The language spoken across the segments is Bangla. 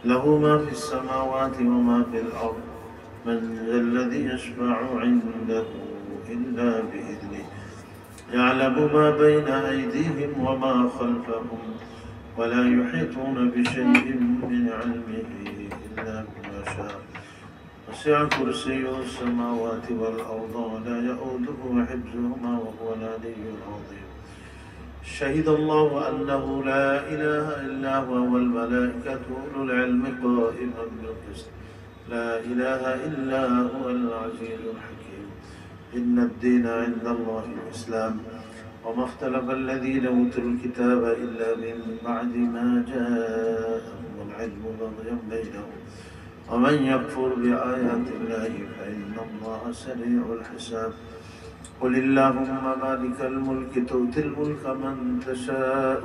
له ما في السماوات وما في الأرض. من ذا الذي يشفع عنده إلا بإذنه. يعلم ما بين أيديهم وما خلفهم ولا يحيطون بشيء من علمه إلا بما شاء. وسع كرسيه السماوات والأرض ولا يؤوده حفظهما وهو العلي العظيم. شهد الله أنه لا إله إلا هو والملائكة أولو العلم قائما بالقسط. لا إله إلا هو العزيز الحكيم. إن الدين عند الله الإسلام وما اختلف الذين أوتوا الكتاب إلا من بعد ما جاءهم العلم بغيا بينهم. ومن يكفر بآيات الله فإن الله سريع الحساب. قل اللهم مالك الملك تؤتي الملك من تشاء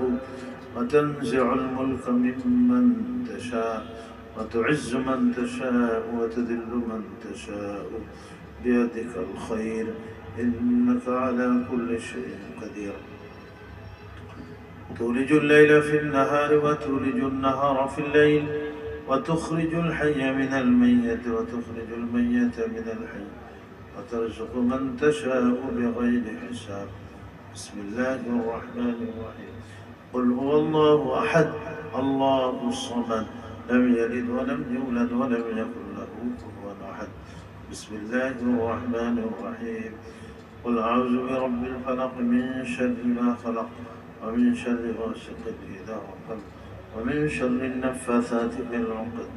وتنزع الملك ممن تشاء وتعز من تشاء وتذل من تشاء بيدك الخير إنك على كل شيء قدير. تولج الليل في النهار وتولج النهار في الليل وتخرج الحي من الميت وتخرج الميت من الحي وترزق من تشاء بغير حساب. بسم الله الرحمن الرحيم. قل هو الله أحد الله الصمد لم يلد ولم يولد ولم يكن له كفوا أحد. بسم الله الرحمن الرحيم. قل أعوذ برب الفلق من شر ما خلق ومن شر غاسق إذا وقب ومن شر النفاثات في العقد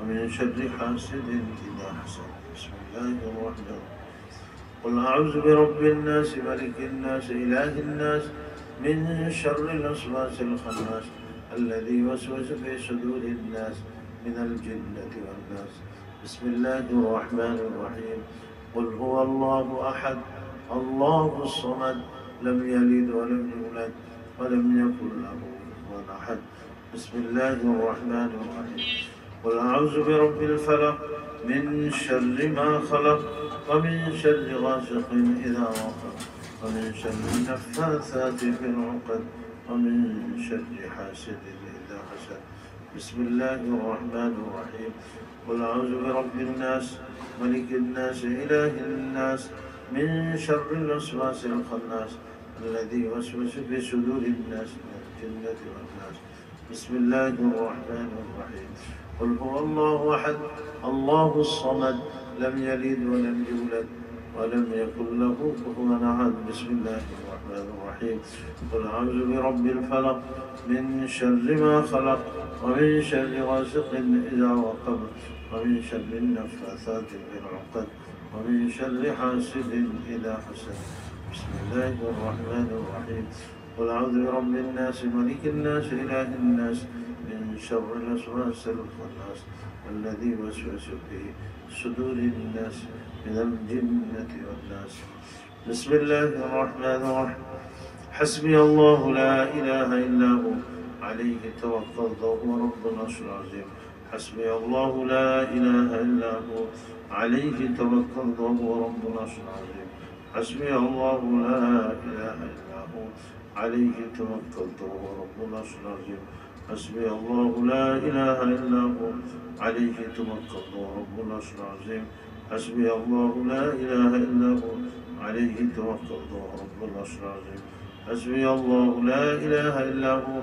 ومن شر حاسد إذا حسد. بسم الله الرحمن الرحيم. قل أعوذ برب الناس ملك الناس إله الناس من شر الوسواس الخناس الذي يوسوس في صدور الناس من الجنة والناس. بسم الله الرحمن الرحيم. قل هو الله أحد الله الصمد لم يلد ولم يولد ولم يكن له كفوا أحد. بسم الله الرحمن الرحيم. قل أعوذ برب الفلق من شر ما خلق ومن شر غاسق إذا وقب ومن شر النفاثات في العقد ومن شر حاسد إذا حسد. بسم الله الرحمن الرحيم. قل أعوذ برب الناس ملك الناس إله الناس من شر الوسواس الخناس الذي يوسوس في صدور الناس من الجنة والناس. بسم الله الرحمن الرحيم. قل هو الله أحد الله الصمد لم يلد ولم يولد ولم يكن له كفوا أحد. بسم الله الرحمن الرحيم. قل أعوذ برب الفلق من شر ما خلق ومن شر غاسق إذا وقب ومن شر النفاثات في العقد ومن شر حاسد إذا حسد. بسم الله الرحمن الرحيم. قل أعوذ برب الناس ملك الناس إله الناس من شر الوسواس الخناس الذي يوسوس في صدور الناس من الجنة والناس. بسم الله الرحمن الرحيم. حسبي الله لا إله إلا هو عليه توكلت وهو رب العرش العظيم. حسبي الله لا إله إلا هو عليه توكلت وهو رب العرش العظيم. حسبي الله لا إله إلا هو عليه توكلت وهو رب العرش العظيم. حسبي الله لا إله إلا هو عليه توكلت وهو رب العرش العظيم. حسبي الله لا إله إلا هو عليه توكلت وهو رب العرش العظيم. حسبي الله لا إله إلا هو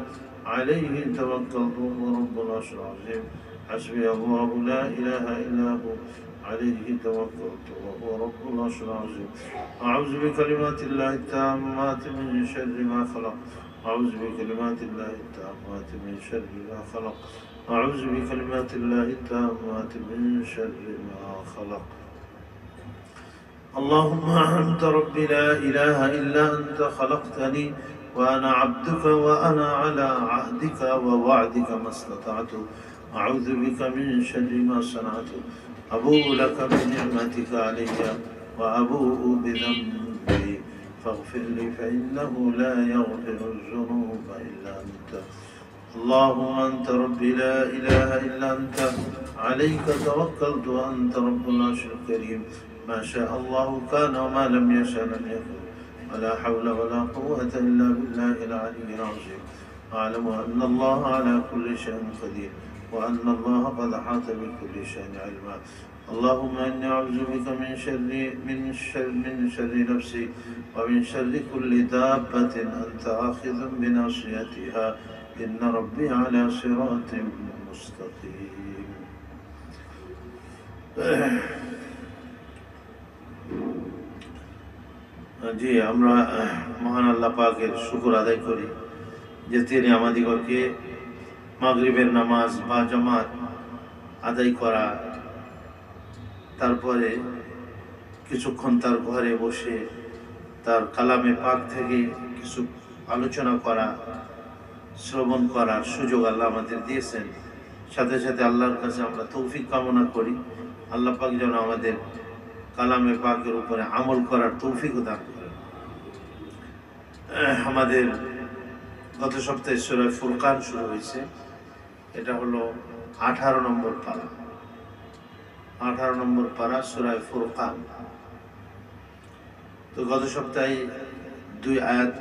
عليه توكلت وهو رب العرش العظيم. حسبي الله لا إله إلا هو عليه توكلت وهو رب العرش العظيم. أعوذ بكلمات الله التامات من شر ما خلق. أعوذ بكلمات الله التامات من شر ما خلق. أعوذ بكلمات الله التامات من شر ما خلق. اللهم أنت ربي لا إله إلا أنت خلقتني وأنا عبدك وأنا على عهدك ووعدك ما استطعت. أعوذ بك من شر ما صنعت. أبوء لك بنعمتك علي وأبوء بذنبي فاغفر لي فإنه لا يغفر الذنوب إلا أنت. اللهم أنت ربي لا إله إلا أنت عليك توكلت وأنت رب العرش الكريم. ما شاء الله كان وما لم يشأ لم يكن ولا حول ولا قوة إلا بالله العلي العظيم. أعلم أن الله على كل شيء قدير وأن الله قد أحاط بكل شيء علما. اللهم إني أعوذ بك من شر نفسي ومن شر كل دابة أنت آخذ بناصيتها إن ربي على صراط مستقيم. জি, আমরা মহান আল্লাহ পাকের শুকর আদায় করি যে তিনি আমাদিগকে মাগরিবের নামাজ বা জামাত আদায় করা, তারপরে কিছুক্ষণ তার ঘরে বসে তার কালামে পাক থেকে কিছু আলোচনা করা, শ্রবণ করার সুযোগ আল্লাহ আমাদের দিয়েছেন। সাথে সাথে আল্লাহর কাছে আমরা তৌফিক কামনা করি আল্লাহ পাক যেন আমাদের কালামে পাকের উপরে আমল করার তৌফিক দান করেন। আমাদের গত সপ্তাহে সূরা ফুরকান শুরু হয়েছে, এটা হলো 18 নম্বর পারা। 18 নম্বর পারা সূরা ফুরকান। তো গত সপ্তাহে 2 আয়াত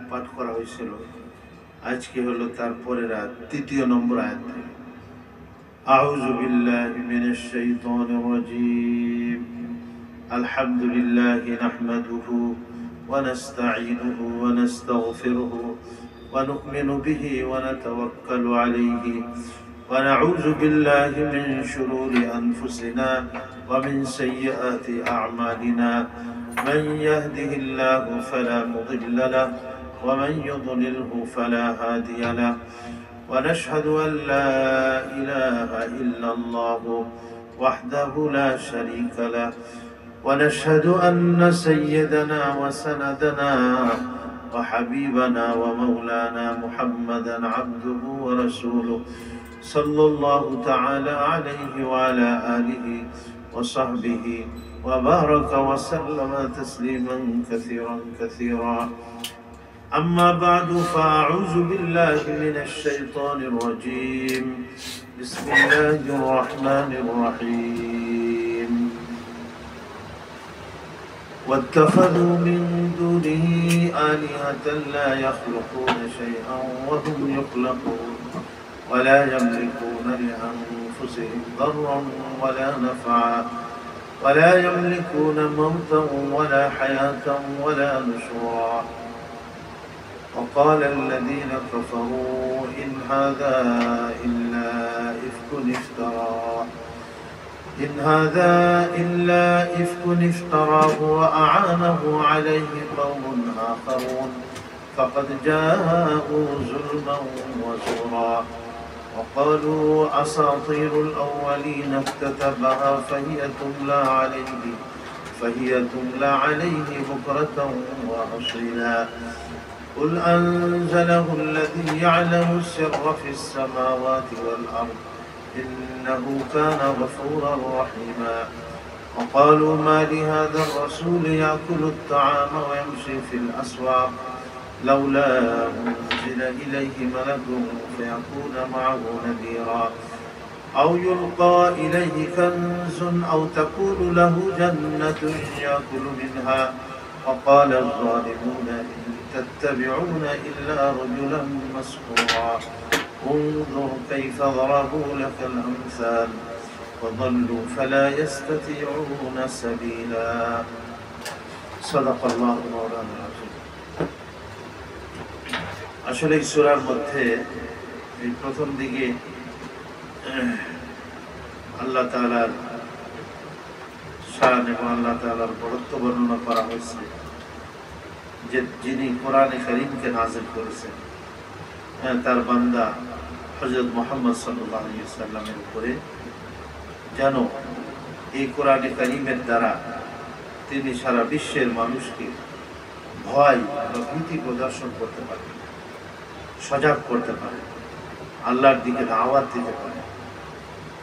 পাঠ করা হয়েছিল, আজকে হলো তারপরের আয়াত, 3 নম্বর আয়াত। আউযু বিল্লাহি মিনাশ শাইতানির রাজীম। আলহামদুলিল্লাহি নাহমাদুহু ওয়া নাস্তাঈনুহু ওয়া নাস্তাগফিরুহু ওয়া নু'মিনু বিহি ওয়া নাতাওয়াক্কালু আলাইহি ওয়া নাউযু বিল্লাহি মিন শুরুরি আনফুসিনা ওয়া মিন সাইয়্যাতি আ'মালিনা। মান ইয়াহদিহিল্লাহু ফালা মুদিল্লা লাহু ওয়া মান ইউদ্লিলহু ফালা হাদিয়া লাহু। ونشهد أن لا إله إلا الله وحده لا شريك له ونشهد أن سيدنا وسندنا وحبيبنا ومولانا محمدا عبده ورسوله صلى الله تعالى عليه وعلى آله وصحبه وبارك وسلم تسليما كثيرا كثيرا. أما بعد فأعوذ بالله من الشيطان الرجيم. بسم الله الرحمن الرحيم. واتخذوا من دونه آلهة لا يخلقون شيئا وهم يخلقون ولا يملكون لأنفسهم ضرا ولا نفعا ولا يملكون موتا ولا حياة ولا نشورا. وقال الذين كفروا إن هذا إلا إفك افتراه وأعانه عليه قوم آخرون فقد جاءوا ظلما وزورا. وقالوا أساطير الأولين اكتتبها فهي تملى عليه بكرة وأصيلا. قل أنزله الذي يعلم السر في السماوات والأرض إنه كان غفورا رحيما. وقالوا ما لهذا الرسول يأكل الطعام ويمشي في الأسواق لولا أنزل إليه ملك فيكون معه نذيرا أو يلقى إليه كنز أو تكون له جنة يأكل منها. وقال الظالمون إن تتبعون إلا رجلا مسحورا. انظر كيف ضربوا لك الأمثال وضلوا فلا يستطيعون سبيلا. صدق الله مولانا العظيم. আসলে এই সূরার মধ্যে এই প্রথম দিকে আল্লাহ তাআলার শান এবং আল্লাহ তাআলার বড়ত্ব বর্ণনা করা হয়েছে, যে যিনি কোরআনে কারীমকে নাযিল করেছেন তার বান্দা হযরত মুহাম্মদ সাল্লাল্লাহু আলাইহি ওয়াসাল্লামের উপরে, যেন এই কোরআনে কারীমের দ্বারা তিনি সারা বিশ্বের মানুষকে ভয় বা ভীতি প্রদর্শন করতে পারেন, সজাগ করতে পারেন, আল্লাহর দিকে দাওয়াত দিতে পারেন,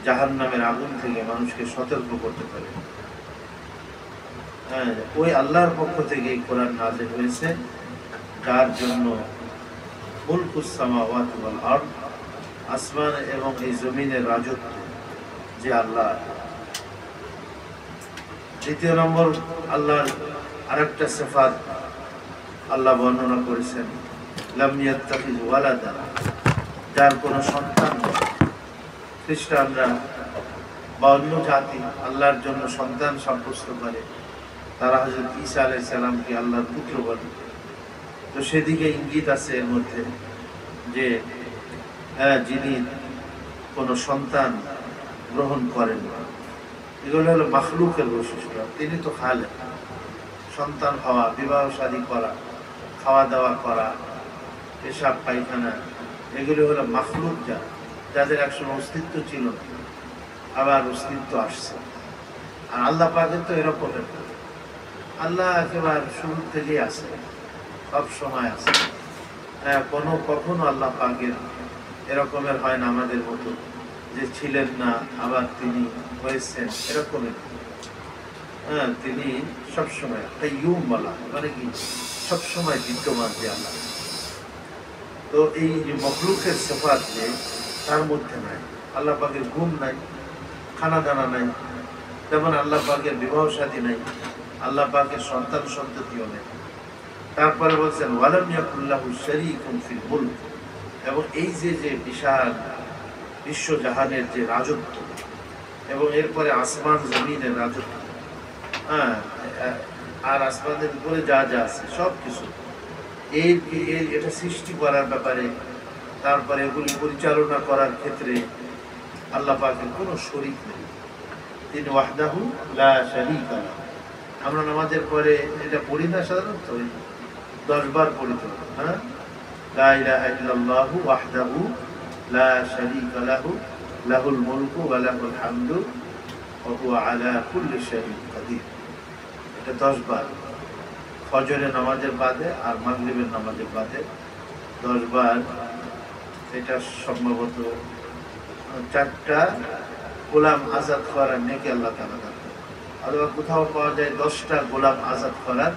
জাহান্নামের আগুন থেকে মানুষকে সতর্ক করতে পারেন। ওই আল্লাহর পক্ষ থেকে এই কোরআন নাযিল হয়েছে, যার জন্য মুলকুস সামাওয়াতি ওয়াল আরদ, আসমান এবং এই জমিনের রাজত্ব যে আল্লাহ। দ্বিতীয় নম্বর, আল্লাহর আরেকটা সিফাত আল্লাহ বর্ণনা করেছেন লাম ইয়াত্তাখিজ ওয়ালাদা, যার কোনো সন্তান নেই। খ্রিস্টানরা বা অন্য জাতি আল্লাহর জন্য সন্তান সাব্যস্ত করে, তারা হযরত ঈসা আলাইহিস সালামকে আল্লাহর পুত্র বলে। তো সেদিকে ইঙ্গিত আছে এর মধ্যে যে যিনি কোনো সন্তান গ্রহণ করেন না, এগুলো হলো মাখলুকের বৈশিষ্ট্য। তিনি তো খালেক, সন্তান হওয়া, বিবাহ শাদী করা, খাওয়া দাওয়া করা, পেশাব পায়খানা, এগুলো হলো মাখলুক, যাদের একসময় অস্তিত্ব ছিল না, আবার অস্তিত্ব আসছে। আর আল্লাহ পাকের তো এরকমের, আল্লাহ একেবারে শুরু থেকেই আছে, সব সময় আছে। কখনো আল্লাহ পাকের এরকমের হয় না আমাদের মতো যে ছিলেন না আবার তিনি হয়েছেন, এরকমের। তিনি সবসময় কাইয়ুম বলা, মানে কি সবসময় বিদ্যমান যে আল্লাহ। তো এই যে মখলুকের সিফাত যে তার মধ্যে নাই, আল্লাহ পাকের ঘুম নাই, খানা দানা নাই, যেমন আল্লাহ পাকের বিবাহ শাদী নাই, আল্লাহ পাকের সন্তান সন্ততিও নেই। তারপরে বলছেন ওয়ালাম ইয়াকুল্লাহু শারীকুন ফিল মুলক, এবং এই যে যে বিশাল বিশ্বজাহানের যে রাজত্ব, এবং এরপরে আসমান জমিনের রাজত্ব, আর আসমানের উপরে যা যা আছে সব কিছু, এটা সৃষ্টি করার ব্যাপারে, তারপরে এগুলি পরিচালনা করার ক্ষেত্রে আল্লাহ পাকের কোনো শরীক নেই। তিনি ওয়াহদাহু লা শারীকা লাহু। আমরা নামাজের পরে এটা পড়ি না সাধারণত, 10 বার পড়ি তো, লা ইলাহা ইল্লাল্লাহু ওয়াহদাহু লা শারীকা লাহু লাহুল মুলকু ওয়া লাহুল হামদু ওয়া হুয়া আলা কুল্লি শাইইন কাদির। এটা 10 বার ফজরের নামাজের বাদে আর মাগরিবের নামাজের বাদে 10 বার। এটা সম্ভবত 4টা গোলাম আজাদ করার নেকি আল্লাহ তাআলা দান করেন, অথবা কোথাও পাওয়া যায় 10টা গোলাম আজাদ করার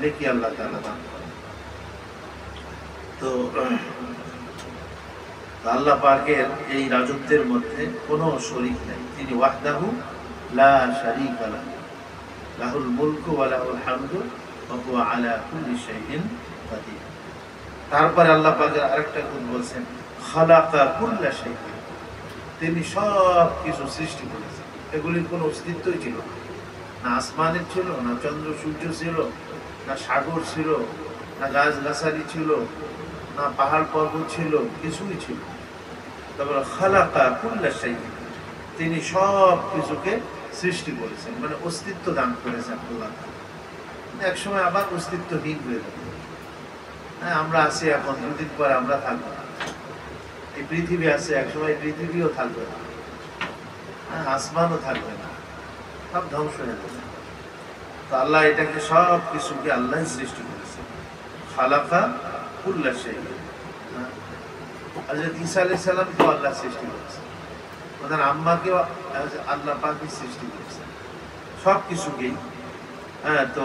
নেকি আল্লাহ তাআলা দান করেন। তো আল্লাহ পাকের এই রাজত্বের মধ্যে কোনো শরীক নেই। তিনি ওয়াহদাহু লা শারীকা লাহু লাহুল মুলকু ওয়া লাহুল হামদু ওয়া হুয়া আলা কুল্লি শাইইন কাদির। তারপরে আল্লাহ পাকের আরেকটা গুণ বলছেন খালাকা কুল্লা শাইইন, তিনি সব কিছু সৃষ্টি করেছেন। এগুলির কোনো অস্তিত্বই ছিল না, না আসমানের ছিল, না চন্দ্র সূর্য ছিল, না সাগর ছিল, না গাছ গাছালি ছিল, না পাহাড় পর্বত ছিল, কিছুই ছিল। তারপরে খালাকা কুল্লা শাইইন, তিনি সব কিছুকে সৃষ্টি করেছেন, মানে অস্তিত্ব দান করেছেন আল্লাহ। এক সময় আবার অস্তিত্বহীন হয়ে যাবে। আমরা আছি এখন, দুদিন পরে আমরা থাকবো না। এই পৃথিবী আছে, একসময় পৃথিবীও থাকবে না, আসমানও থাকবে না, সব ধ্বংস হয়ে যাবে। তো আল্লাহ এটাকে সব কিছুকে আল্লাহ সৃষ্টি করেছেন। খালাকা কুল্লা শাইইন। হযরত ঈসা আলাইহিস সালামকে আল্লাহ সৃষ্টি করেছেন, ওনার আম্মাকেও আল্লাহ পাকই সৃষ্টি করেছেন, সব কিছুকেই। তো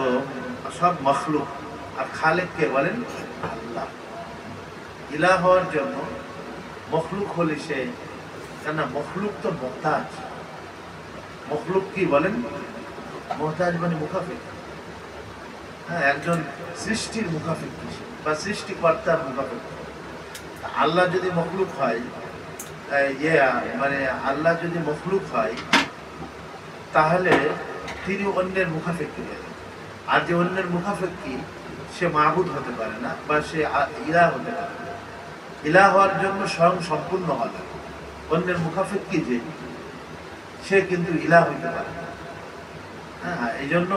সব মখলুক। আর খালেককে বলেন আল্লাহ। ইলাহ হওয়ার জন্য মখলুক হলে সে, কেন মখলুক তো মুহতাজ। মখলুক কি বলেন? মুহতাজ মানে মুখাফিক। একজন সৃষ্টির মুখাফিক বা সৃষ্টিকর্তার মুখাফিক। আল্লাহ যদি মখলুক হয়, মানে আল্লাহ যদি মখলুক হয়, তাহলে তিনি অন্যের মুখাফিক হয়ে যাবেন। আর যে অন্যের মুখাফিক কি, সে মাবুদ হতে পারে না, বা সে ইলাহ হতে পারে না। ইলাহ হওয়ার জন্য স্বয়ং সম্পূর্ণ হবে। অন্যের মুখাফিক কি, যে সে কিন্তু ইলাহ হইতে পারে না। এই জন্য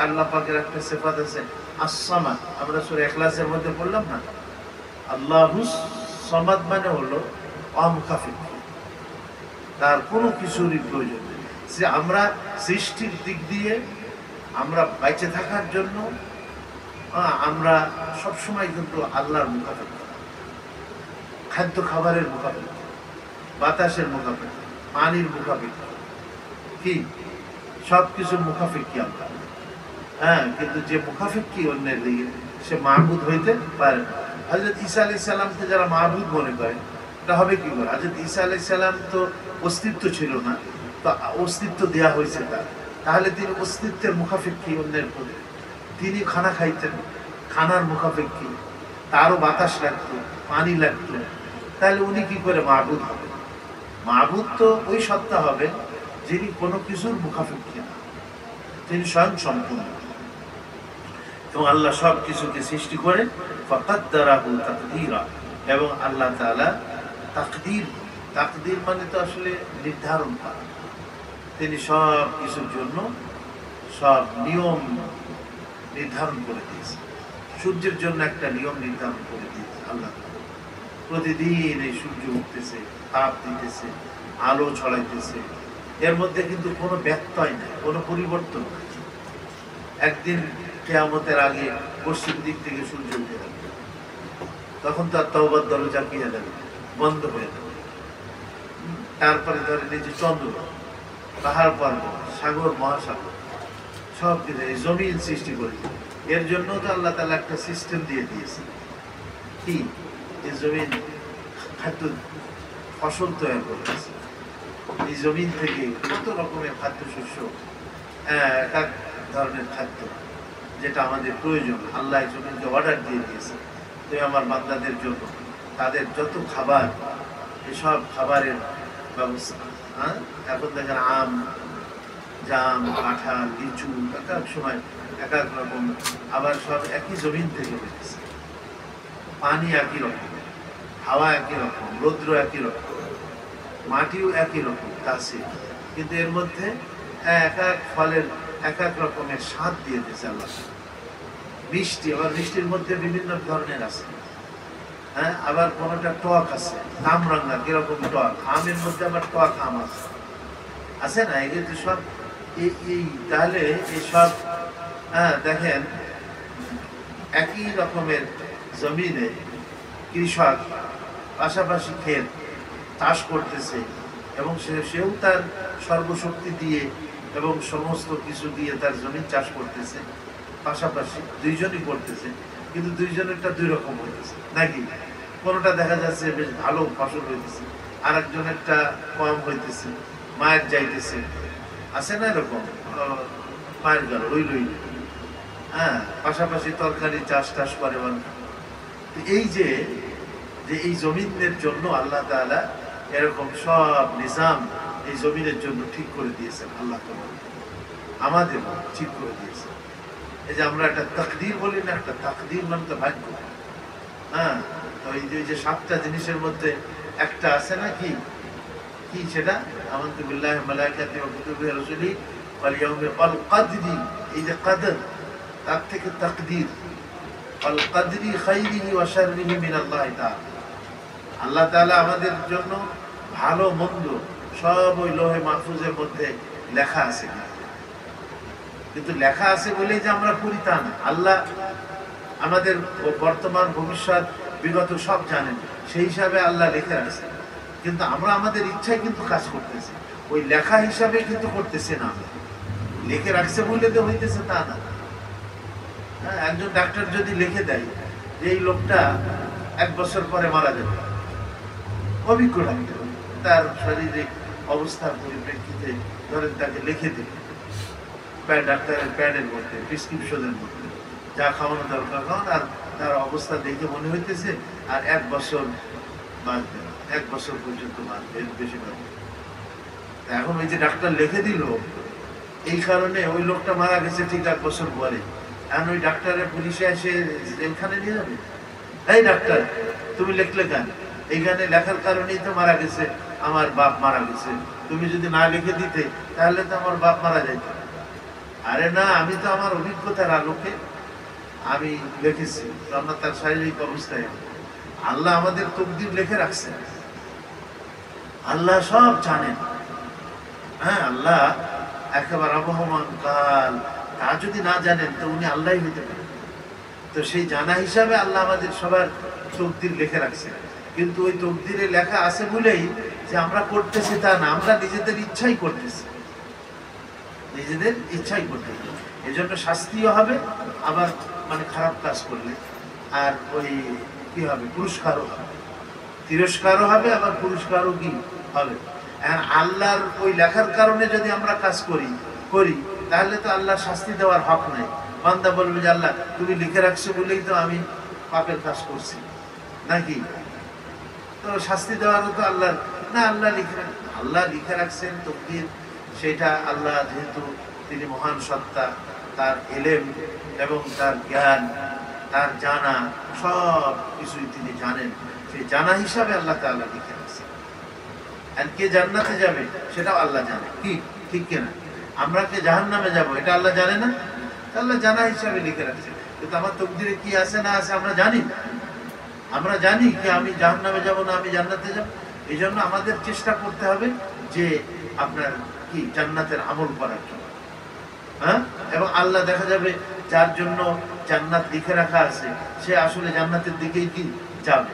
আল্লাহ পাকের একটা সিফাত আছে আস-সামাদ। আমরা সূরা ইখলাসের মধ্যে পড়লাম না, আল্লাহুস সামাদ মানে হলো অমুখাফিক, তার কোনো কিছুরই প্রয়োজন নেই। যে আমরা সৃষ্টির দিক দিয়ে আমরা বেঁচে থাকার জন্য আমরা সবসময় কিন্তু আল্লাহর মুখাফিক, খাদ্য খাবারের মুখাফিক, বাতাসের মুখাফিক, পানির মুখাফিক, কি সব কিছুর মুখাফিক কি আমরা। কিন্তু যে মুখাফিক কি অন্যের দিকে, সে মাহবুদ হইতে পারে না। হযরত ঈসা আলাইহিস সালামকে যারা মাহবুদ মনে করে, এটা হবে কি করে? হযরত ঈসা আলাইহিস সালাম তো অস্তিত্ব ছিল না, তো অস্তিত্ব দেয়া হয়েছে তার, তাহলে তিনি অস্তিত্বের মুখাফিক কি অন্যের প্রতি? তিনি খানা খাইতেন, খানার মুখাফিক কি? তারও বাতাস লাগতো, পানি লাগতো, তাহলে উনি কি করে মাবুদ হবে? মাবুদ তো ওই সত্তা হবে যিনি কোনো কিছুর মুখাপেক্ষী না, তিনি স্বয়ং সম্পূর্ণ। এবং আল্লাহ সব কিছুকে সৃষ্টি করে ফাকাদ্দারাহু তাকদীরা, এবং আল্লাহ তাআলা তাকদীর, তাকদীর মানে তো আসলে নির্ধারণ করা, তিনি সব কিছুর জন্য সব নিয়ম নির্ধারণ করে দিয়েছে। সূর্যের জন্য একটা নিয়ম নির্ধারণ করে দিয়েছে আল্লাহ তাআলা। প্রতিদিন এই সূর্য উঠতেছে, তাপ দিতেছে, আলো ছড়াইতেছে, এর মধ্যে কিন্তু কোনো ব্যত্যয় নাই, কোনো পরিবর্তন নাই। একদিন কিয়ামতের আগে পশ্চিম দিক থেকে সূর্য উঠে যাবে, তখন তার তওবার দরজা কি হয়ে যাবে? বন্ধ হয়ে যাবে। তারপরে ধরে নিচে চন্দ্র, পাহাড় পর্বত, সাগর মহাসাগর সব কিছু এই জমিন সৃষ্টি করেছে। এর জন্য তো আল্লাহ তাআলা একটা সিস্টেম দিয়ে দিয়েছে, কি এই জমিন খাদ্য ফসল তৈরি করেছে। এই জমিন থেকে কত রকমের খাদ্যশস্য, এক এক ধরনের খাদ্য যেটা আমাদের প্রয়োজন আল্লাহ এই জমিনকে অর্ডার দিয়ে দিয়েছে। তো আমার বান্দাদের জন্য তাদের যত খাবার, এসব খাবারের ব্যবস্থা। হ্যাঁ, এখন দেখেন আম, জাম, কাঁঠাল, লিচু এক এক সময় এক এক রকম, আবার সব একই জমিন থেকে বেরিয়েছে। পানি একই রকম, হাওয়া একই রকম, রৌদ্র একই রকম, মাটিও একই রকম কাছে, কিন্তু এর মধ্যে এক এক ফলের এক এক রকমের স্বাদ দিয়ে দিয়েছে আল্লাহ। মিষ্টি, আবার মিষ্টির মধ্যে বিভিন্ন ধরনের আছে। হ্যাঁ, আবার কোনোটা টক আছে, কামরাঙ্গা কিরকম টক, আমের মধ্যে আবার টক আম আছে, আছে না? এগুলো সব এই তাহলে এইসব, হ্যাঁ দেখেন একই রকমের জমিনে কৃষক পাশাপাশি ক্ষেত চাষ করতেছে, এবং সেও তার সর্বশক্তি দিয়ে এবং সমস্ত কিছু দিয়ে তার জমি চাষ করতেছে, পাশাপাশি দুইজনই করতেছে, কিন্তু দুইজনেরটা দুই রকম হইতেছে নাকি? কোনোটা দেখা যাচ্ছে বেশ ভালো ফসল হইতেছে, আর একজনেরটা কম হইতেছে, মায়ের যাইতেছে, আছে না এরকম? মায়ের গেল রই রই, হ্যাঁ, পাশাপাশি তরকারি চাষ টাস করে মানুষ। এই যে এই জমিনের জন্য আল্লাহ তাআলা এরকম সব নিজাম এই জমিনের জন্য ঠিক করে দিয়েছেন। আল্লাহ তাআলা আমাদের ঠিক করে দিয়েছেন। এই যে আমরা একটা তাকদীর বলি না, একটা তাকদীর মানে তো ভাগ্য। হ্যাঁ, তো এই যে সাতটা জিনিসের মধ্যে একটা আছে না, কি কি সেটা? আমানতু বিল্লাহি ওয়া মালাইকাতিহি ওয়া কুতুবিহি ওয়া রাসূলিহি ওয়াল ইয়াউমিল কদরি, এই যে কদর, তার থেকে তাকদীর, আল কদরি খাইরিহি ওয়া শাররিহি মিনাল্লাহি তাআলা। আল্লাহ তাআলা আমাদের জন্য ভালো মন্দ সব ওই লোহে মাহফুজের মধ্যে লেখা আছে, কিন্তু লেখা আছে বলেই যে আমরা করি তা না। আল্লাহ আমাদের বর্তমান ভবিষ্যৎ বিগত সব জানেন, সেই হিসাবে আল্লাহ লিখে রাখছে, কিন্তু আমরা আমাদের ইচ্ছায় কিন্তু কাজ করতেছি, ওই লেখা হিসাবে কিন্তু করতেছি না। আমরা লিখে রাখছে বলে তো হইতেছে তা না। হ্যাঁ, একজন ডাক্তার যদি লিখে দেয় যে এই লোকটা 1 বছর পরে মারা যাবে, অভিজ্ঞ ডাক্তার তার শারীরিক অবস্থার পরিপ্রেক্ষিতে ধরেন তাকে লিখে দেবে ডাক্তারের প্যাডের মধ্যে, প্রেসক্রিপশনের মধ্যে যা খাওয়ানো দরকার খাওয়ান, আর তার অবস্থা দেখে মনে হইতেছে আর 1 বছর বাঁচবে, 1 বছর পর্যন্ত বাঁচবে, এর বেশি বাঁচবে। এখন ওই যে ডাক্তার লিখে দিল, এই কারণে ওই লোকটা মারা গেছে ঠিক 1 বছর পরে, এখন ওই ডাক্তারের পুলিশে এসে এখানে নিয়ে যাবে, এই ডাক্তার তুমি লিখলে কেন? এইখানে লেখার কারণেই তো মারা গেছে, আমার বাপ মারা গেছে, তুমি যদি না লিখে দিতে তাহলে তো আমার বাপ মারা যাইত। আরে না, আমি তো আমার অভিজ্ঞতার আলোকে আমি লিখেছি, আমরা তার শারীরিক অবস্থায়। আল্লাহ আমাদের তকদির লিখে রাখছেন, আল্লাহ সব জানেন। হ্যাঁ, আল্লাহ একেবারে আবহমান কাল, তা যদি না জানেন তো উনি আল্লাহই হইতে পারেন। তো সেই জানা হিসাবে আল্লাহ আমাদের সবার তকদির লিখে রাখছেন, কিন্তু ওই তকদিরে লেখা আছে বলেই যে আমরা করতেছি তা না, আমরা নিজেদের ইচ্ছাই করতেছি, নিজেদের ইচ্ছাই করতেছি। এই জন্য শাস্তিও হবে, আবার মানে খারাপ কাজ করলে, আর ওই কি হবে, পুরস্কারও হবে, তিরস্কারও হবে, আবার পুরস্কারও কি হবে। আল্লাহর ওই লেখার কারণে যদি আমরা কাজ করি তাহলে তো আল্লাহ শাস্তি দেওয়ার হক নাই। বান্দা বলবে যে আল্লাহ তুমি লিখে রাখছো বলেই তো আমি পাপের কাজ করছি নাকি, তো শাস্তি দেওয়ারও তো আল্লাহ না, আল্লাহ লিখে রাখছেন তকদির, সেটা আল্লাহ যেহেতু তিনি মহান সত্তা, তার এলেম এবং তার জ্ঞান, তার জানা সব কিছুই তিনি জানেন, সেই জানা হিসাবে আল্লাহ তাআলা লিখে রাখছেন। আর কে জান্নাতে যাবে সেটাও আল্লাহ জানে, কি ঠিক কিনা? আমরা কে জাহান্নামে যাব এটা আল্লাহ জানে না? আল্লাহ জানা হিসাবে লিখে রাখছে। কিন্তু আমার তকদিরে কি আছে না আছে আমরা জানি, আমরা জানি কি আমি জাহান্নামে যাব না আমি জান্নাতে যাব। এই জন্য আমাদের চেষ্টা করতে হবে যে আপনার কি জান্নাতের আমল করার জন্য, হ্যাঁ। এবং আল্লাহ দেখা যাবে যার জন্য জান্নাত লিখে রাখা আছে সে আসলে জান্নাতের দিকেই কি যাবে।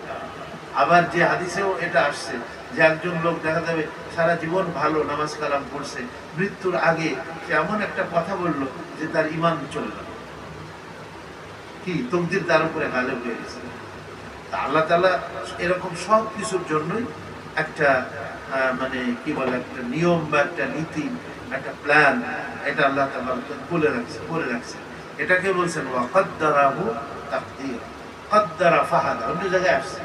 আবার যে হাদিসেও এটা আসছে যে একজন লোক দেখা যাবে সারা জীবন ভালো নামাজ কালাম পড়ছে, মৃত্যুর আগে সে এমন একটা কথা বলল যে তার ঈমান চলে গেল, কি তকদির তার উপরে গালেব হয়ে গেছে। আল্লাহ তাআলা এরকম সব কিছুর জন্যই একটা মানে কি বলে একটা নিয়ম বা একটা নীতি, একটা প্ল্যান, এটা আল্লাহ তাআলা করে রাখছে। এটাকে বলছেন ওয়া কদ্দারাহু তাকদীর, কদ্দারা ফাহাদা। অন্য জায়গায় আসছে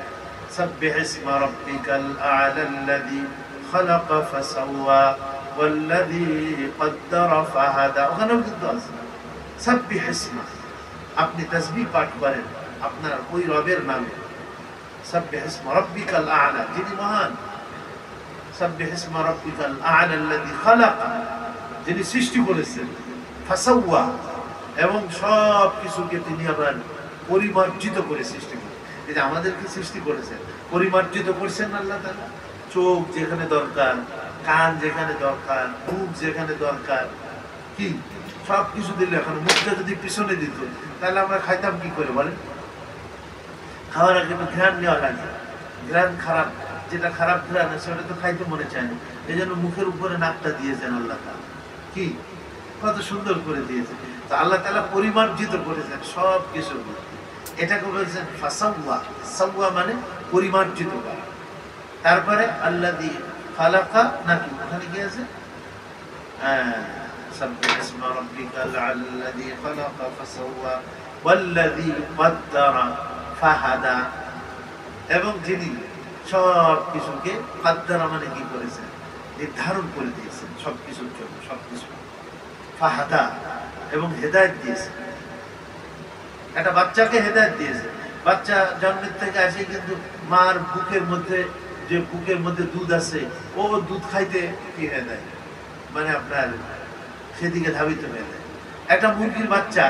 সাব্বিহ ইসমা রাব্বিকাল আ'লা আল্লাযী খালাকা ফাসাওয়া ওয়াল্লাযী কদ্দারা ফাহাদা। ওখানেও কিন্তু আছে সাব্বিহ ইসমা, আপনি তাসবিহ পাঠ করেন আপনার ওই রবের নামে। সাব্বিহ ইসমা রাব্বিকাল আ'লা, যিনি মহান। সাব্বিহ ইসমা রাব্বিকাল আ'লা আল্লাযী খালাকা, যিনি সৃষ্টি করেছেন। ফাসাওয়া, এবং সব কিছুকে তিনি আবার পরিমার্জিত করে সৃষ্টি করেছেন। এই যে আমাদেরকে সৃষ্টি করেছেন, পরিমার্জিত করছেন আল্লাহ তাআলা। চোখ যেখানে দরকার, কান যেখানে দরকার, মুখ যেখানে দরকার, কি সব কিছু দিলে। এখন মুখটা যদি পিছনে দিত তাহলে আমরা খাইতাম কি করে বলেন? খাওয়ার আগে তো ঘ্রাণ নেওয়া লাগে, ঘ্রাণ খারাপ, যেটা খারাপ ঘ্রাণ আছে ওটা তো খাইতে মনে চায় না। এই জন্য মুখের উপরে নাকটা দিয়েছেন আল্লাহ তাআলা, কি কত সুন্দর করে দিয়েছেন। তো আল্লাহ তাআলা পরিমার্জিত করেছেন সব কিছু। এটাকে বলছেন ফাসাওয়া, সাওয়া মানে পরিমার্জিত করা। তারপরে আল্লাযী খালাকা, নাকি ওখানে কি আছে? সাব্বিহ ইসমা রাব্বিকাল আ'লাযী খালাকা ফাসাওয়া ওয়াল্লাযী কদ্দারা ফাহাদা, এবং যিনি সব কিছুকে কদ্দারা মানে কি করেছেন? নির্ধারণ করে দিয়েছেন সব কিছুর জন্য, সব কিছু। ফাহাদা, এবং হেদায়েত দিয়েছেন। একটা বাচ্চাকে হেদায়েত দিয়েছে। বাচ্চা জন্মের থেকে আসে কিন্তু মার বুকের মধ্যে, যে বুকের মধ্যে দুধ আছে, ও দুধ খাইতে কি হয়ে যায়, মানে আপনার সেদিকে ধাবিত হয়ে যায়। একটা মুরগির বাচ্চা,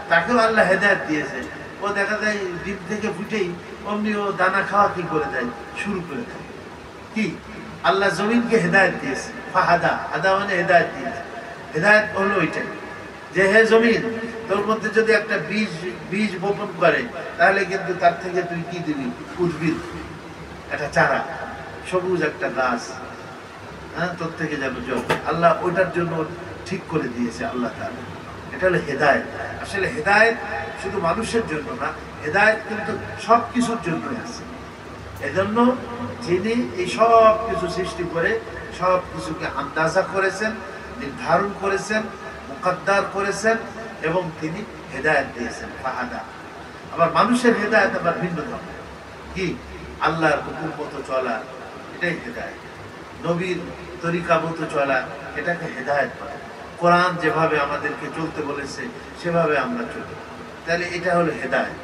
তাকেও আল্লাহ হেদায়েত দিয়েছে। ও দেখা যায় ডিম থেকে ফুটেই অমনি ও দানা খাওয়া কি করে দেয়, শুরু করে দেয়। কি আল্লাহ জমিনকে হেদায়েত দিয়েছে। ফাহাদা, আদা মানে হেদায়েত দিয়েছে। হেদায়েত হলো ওইটাই যে হে জমিন, তোর মধ্যে যদি একটা বীজ বপন করে তাহলে কিন্তু তার থেকে তুই কি দিবি? উদ্ভিদ, একটা চারা, সবুজ একটা গাছ, হ্যাঁ, তোর থেকে যাবে জল। আল্লাহ ওইটার জন্য ঠিক করে দিয়েছে আল্লাহ তাআলা। এটা হলো হেদায়েত। আসলে হেদায়েত শুধু মানুষের জন্য না, হেদায়েত কিন্তু সব কিছুর জন্যই আছে। এজন্য যিনি এই সব কিছু সৃষ্টি করে সব কিছুকে আন্দাজা করেছেন, নির্ধারণ করেছেন, মুকদ্দার করেছেন, এবং তিনি হেদায়েত দিয়েছেন ফাহাদা। আবার মানুষের হেদায়েত আবার ভিন্ন ধরনের, কি আল্লাহর হুকুম মতো চলা, এটাই হেদায়েত। নবীর তরিকা মতো চলা, এটাকে হেদায়েত বলে। কোরআন যেভাবে আমাদেরকে চলতে বলেছে সেভাবে আমরা চলি, তাহলে এটা হলো হেদায়েত।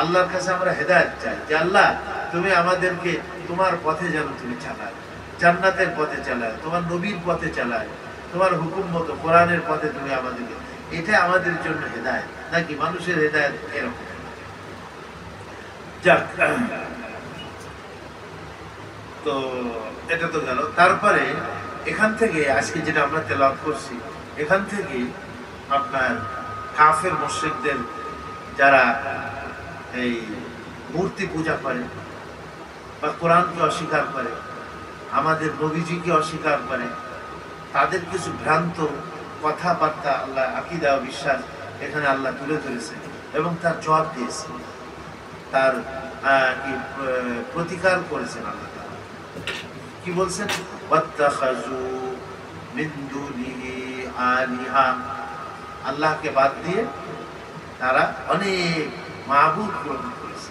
আল্লাহর কাছে আমরা হেদায়েত চাই যে আল্লাহ তুমি আমাদেরকে তোমার পথে যেন তুমি চালায়, জান্নাতের পথে চালায়, তোমার নবীর পথে চালায়, তোমার হুকুম মতো কোরআনের পথে তুমি আমাদেরকে। এটা আমাদের জন্য হেদায়েত, নাকি মানুষের হেদায়েত এরকম। যাক, তো এটা তো গেল। তারপরে এখান থেকে আজকে যেটা আমরা তেলাওয়াত করছি, এখান থেকে আপনার কাফের মুশরিকদের যারা এই মূর্তি পূজা করে বা কোরআনকে অস্বীকার করে, আমাদের নবীজিকে অস্বীকার করে, তাদের কিছু ভ্রান্ত কথাবার্তা, আল্লাহ আকীদা ও বিশ্বাস এখানে আল্লাহ তুলে ধরেছে এবং তার জবাব দিয়েছে, তার প্রতিকার করেছেন আল্লাহ। কি বলছেন? ওয়াত্তাখাযু মিন দুনিহি আলিহা, আল্লাহকে বাদ দিয়ে তারা অনেক মাবুদ গ্রহণ করেছে।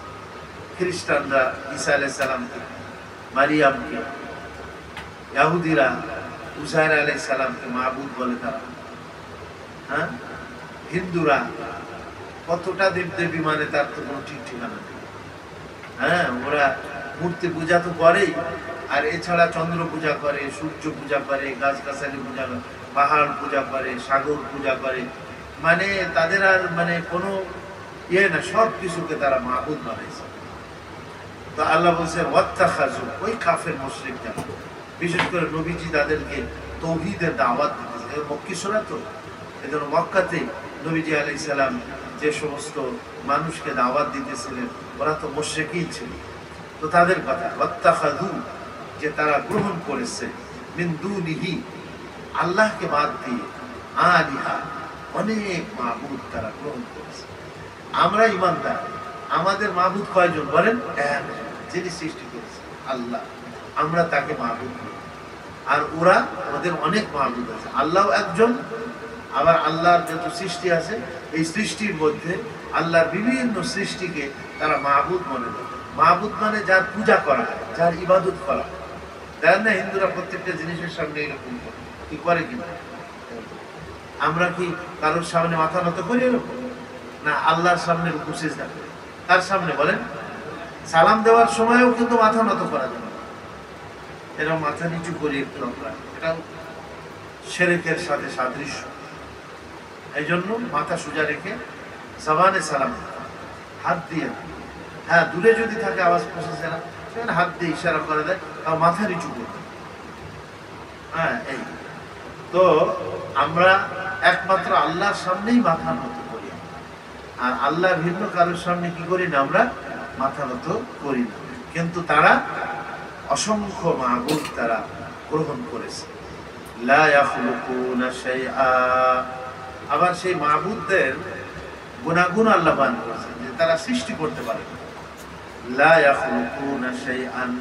খ্রিস্টানরা ঈসা আলাইহিস সালামকে, মারিয়ামকে, ইহুদিরা উযাইর আলাইহিস সালামকে মাবুদ বলে তারা। হ্যাঁ, হিন্দুরা কতটা দেবদেবী মানে তার তো কোনো ঠিক ঠিকানা নেই। হ্যাঁ, ওরা মূর্তি পূজা তো করেই, আর এছাড়া চন্দ্র পূজা করে, সূর্য পূজা করে, গাছগাছালি পূজা করে, পাহাড় পূজা করে, সাগর পূজা করে। মানে তাদের আর মানে কোনো ইয়ে না, সব কিছুকে তারা মাবুদ বানাইছে। তো আল্লাহ বলছে ওয়াত্তাখাযু, ওই কাফের মুশরিকরা, বিশেষ করে নবীজি তাদেরকে তৌহিদের দাওয়াত দিতেছে। মক্কি সূরা তো, এজন্য মক্কাতে নবীজি আলাইহিস সালাম যে সমস্ত মানুষকে দাওয়াত দিতেছিলেন ওরা তো মুশরিকই ছিল। তো তাদের কথা ওয়াত্তাখাযু, যে তারা গ্রহণ করেছে, মিন দুনিহি, আল্লাহকে বাদ দিয়ে, আলিহা, অনেক মাবুদ তারা গ্রহণ করেছে। আমরা ইমানদার, আমাদের মাবুদ কয়জন বলেন? এক, যিনি সৃষ্টি করেছে আল্লাহ, আমরা তাকে মাবুদ করি। আর ওরা, ওদের অনেক মাবুদ আছে, আল্লাহ একজন। আবার আল্লাহর যত সৃষ্টি আছে, এই সৃষ্টির মধ্যে আল্লাহর বিভিন্ন সৃষ্টিকে তারা মাবুদ মনে করে। মাবুদ মানে যার পূজা করা হয়, যার ইবাদত করা হয়। জানেন না, হিন্দুরা প্রত্যেকটা জিনিসের সামনে এরকম করে, কি করে কিনা? আমরা কি কারোর সামনে মাথা নত করি এরকম? না, আল্লাহর সামনে রুকু সিজদা করি। তার সামনে বলেন, সালাম দেওয়ার সময়ও কিন্তু মাথা নত করা যাবে না, এরকম মাথা নিচু করি একটু আমরা, এটাও শিরকের সাথে সাদৃশ্য। এই জন্য মাথা সোজা রেখে জবানে সালাম, হাত দিয়ে, হ্যাঁ দূরে যদি থাকে আওয়াজ পৌঁছেছে না, সেখানে হাত দিয়ে ইশারা করে দেয়, তাও মাথা নিচু করবে। হ্যাঁ, এই তো আমরা একমাত্র আল্লাহর সামনেই মাথা নত করি, আর আল্লাহ ভিন্ন কারোর সামনে কি করি না, আমরা মাথা নত করি না। কিন্তু তারা অসংখ্য মাবুদ তারা গ্রহণ করেছে। লা ইয়াখলুকুনা শাইআ, আবার সেই মাবুদদের গুণাগুণ আল্লাহ বান করেছেন যে তারা সৃষ্টি করতে পারে না। লা ইয়াখলুকুনা শাইআন,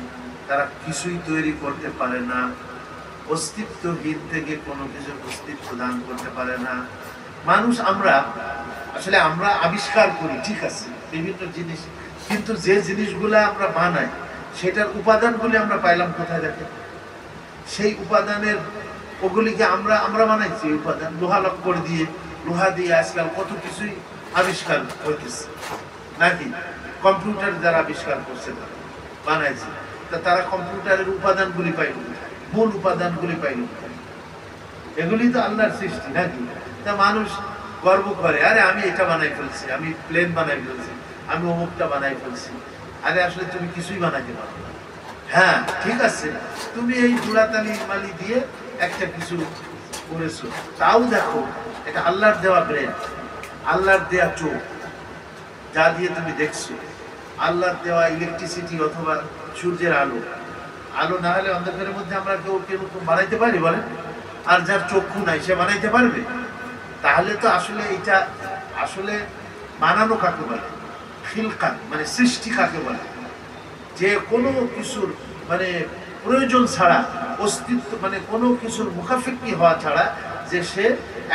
তারা কিছুই তৈরি করতে পারে না, অস্তিত্বহীন থেকে কোনো কিছু অস্তিত্ব দান করতে পারে না। মানুষ আমরা আসলে আমরা আবিষ্কার করি, ঠিক আছে, বিভিন্ন জিনিস, কিন্তু যে জিনিসগুলো আমরা বানাই সেটার উপাদানগুলি আমরা পাইলাম কোথায়? দেখেন, সেই উপাদানের ওগুলিকে আমরা আমরা বানাইছি উপাদান, লোহা লক্কর দিয়ে, লোহা দিয়ে আজকাল কত কিছুই আবিষ্কার হইতেছে নাকি? কম্পিউটার যারা আবিষ্কার করছে তারা বানাইছে, তা তারা কম্পিউটারের উপাদানগুলি পাইল, মূল উপাদানগুলি পাইল, এগুলি তো আল্লাহর সৃষ্টি নাকি? তা মানুষ গর্ব করে, আরে আমি এটা বানাই ফেলছি, আমি প্লেন বানাই ফেলছি, আমি অমুকটা বানাই ফেলছি। আরে আসলে তুমি কিছুই বানাইতে পারো না। হ্যাঁ ঠিক আছে, তুমি এই জোড়াতালি মালি দিয়ে একটা কিছু করেছো, তাও দেখো এটা আল্লাহর দেওয়া ব্রেন, আল্লাহর দেওয়া চোখ, যা দিয়ে তুমি দেখছো, আল্লাহর দেওয়া ইলেকট্রিসিটি অথবা সূর্যের আলো, আলো না হলে অন্ধকারের মধ্যে আমরা কেউ কেউ বানাইতে পারি বলেন? আর যার চক্ষু নাই সে বানাইতে পারবে? তাহলে তো আসলে এটা আসলে বানানো কাকে বলে? খিলকাত মানে সৃষ্টি কাকে বলে? যে কোনো কিছুর মানে প্রয়োজন ছাড়া, অস্তিত্ব মানে কোনো কিছুর মুখাফিকি হওয়া ছাড়া, যে সে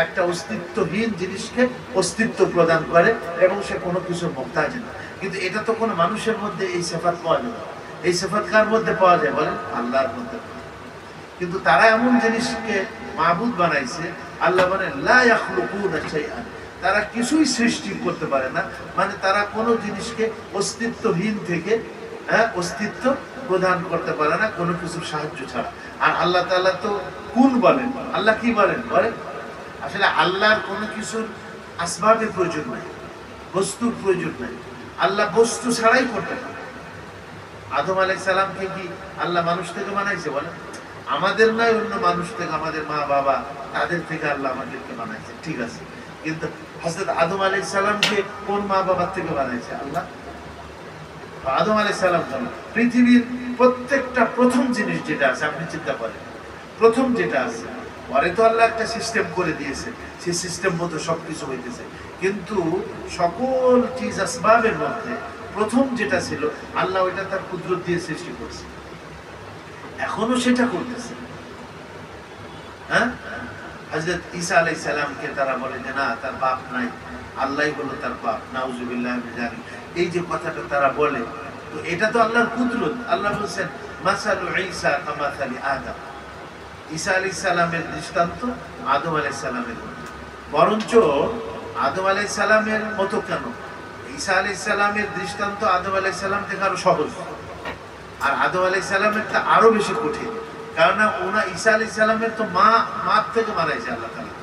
একটা অস্তিত্বহীন জিনিসকে অস্তিত্ব প্রদান করে এবং সে কোনো কিছুর মুহতাজ না। কিন্তু এটা তো কোনো মানুষের মধ্যে এই সিফাত পাওয়া যায় না। এই সিফাত কার মধ্যে পাওয়া যায় বলেন? আল্লাহর মধ্যে। কিন্তু তারা এমন জিনিসকে মাবুদ বানাইছে, আল্লাহ মানে লা ইয়াখলুকুনা শাইআন, তারা কিছুই সৃষ্টি করতে পারে না, মানে তারা কোনো জিনিসকে অস্তিত্বহীন থেকে অস্তিত্ব প্রদান করতে পারে না কোনো কিছুর সাহায্য ছাড়া। আর আল্লাহ তাআলা তো কুন বলেন, আল্লাহ কি বলেন? বলেন আসলে আল্লাহর কোনো কিছুর আসবাবের প্রয়োজন নাই, বস্তুর প্রয়োজন নাই, আল্লাহ বস্তু ছাড়াই করতে পারে। আদম আলাইহিস সালামকে কি আল্লাহ মানুষ থেকে বানাইছে বলেন? আমাদের নয়, অন্য মানুষ থেকে, আমাদের মা বাবা তাদের থেকে আল্লাহ আমাদেরকে বানাইছে, ঠিক আছে, কিন্তু হযরত আদম আলাইহিস সালামকে কোন মা বাবার থেকে বানাইছে? আল্লাহ। আদম আলাইহিস সালাম পৃথিবীর প্রত্যেকটা প্রথম জিনিস যেটা আছে, আপনি চিন্তা করেন, প্রথম যেটা আছে, পরে তো আল্লাহ একটা সিস্টেম করে দিয়েছে, সেই সিস্টেম মতো সবকিছু হইতেছে, কিন্তু সকল চিজ আসবাবের মধ্যে প্রথম যেটা ছিল আল্লাহ ওইটা তার কুদরত দিয়ে সৃষ্টি করছে, এখনো সেটা করতেছে। হ্যাঁ, হযরত ঈসা আলাইহিস সালামকে তারা বলে যে না, তার বাপ নাই, আল্লাহই হলো তার বাপ, নাউজুবিল্লাহ মিন যালিক। এই যে কথাটা তারা বলে, তো এটা তো আল্লাহর কুদরত। আল্লাহ বলছেন মাসালু ঈসা কামাসালি আদম, ঈসা আলাইহিস সালামের দৃষ্টান্ত আদম আলাইহিস সালামের মতো। বরঞ্চ আদম আলাইহিস সালামের মতো কেন, ঈসা আলাইহিস সালামের দৃষ্টান্ত আদম আলাইহিস সালাম থেকে আরো সহজ, আর আদম আলাইহিস সালামেরটা আরো বেশি কঠিন। কারণ ওনা ঈসা আলাইহিস সালামের তো মার থেকে বানাইছে আল্লাহ তাআলা,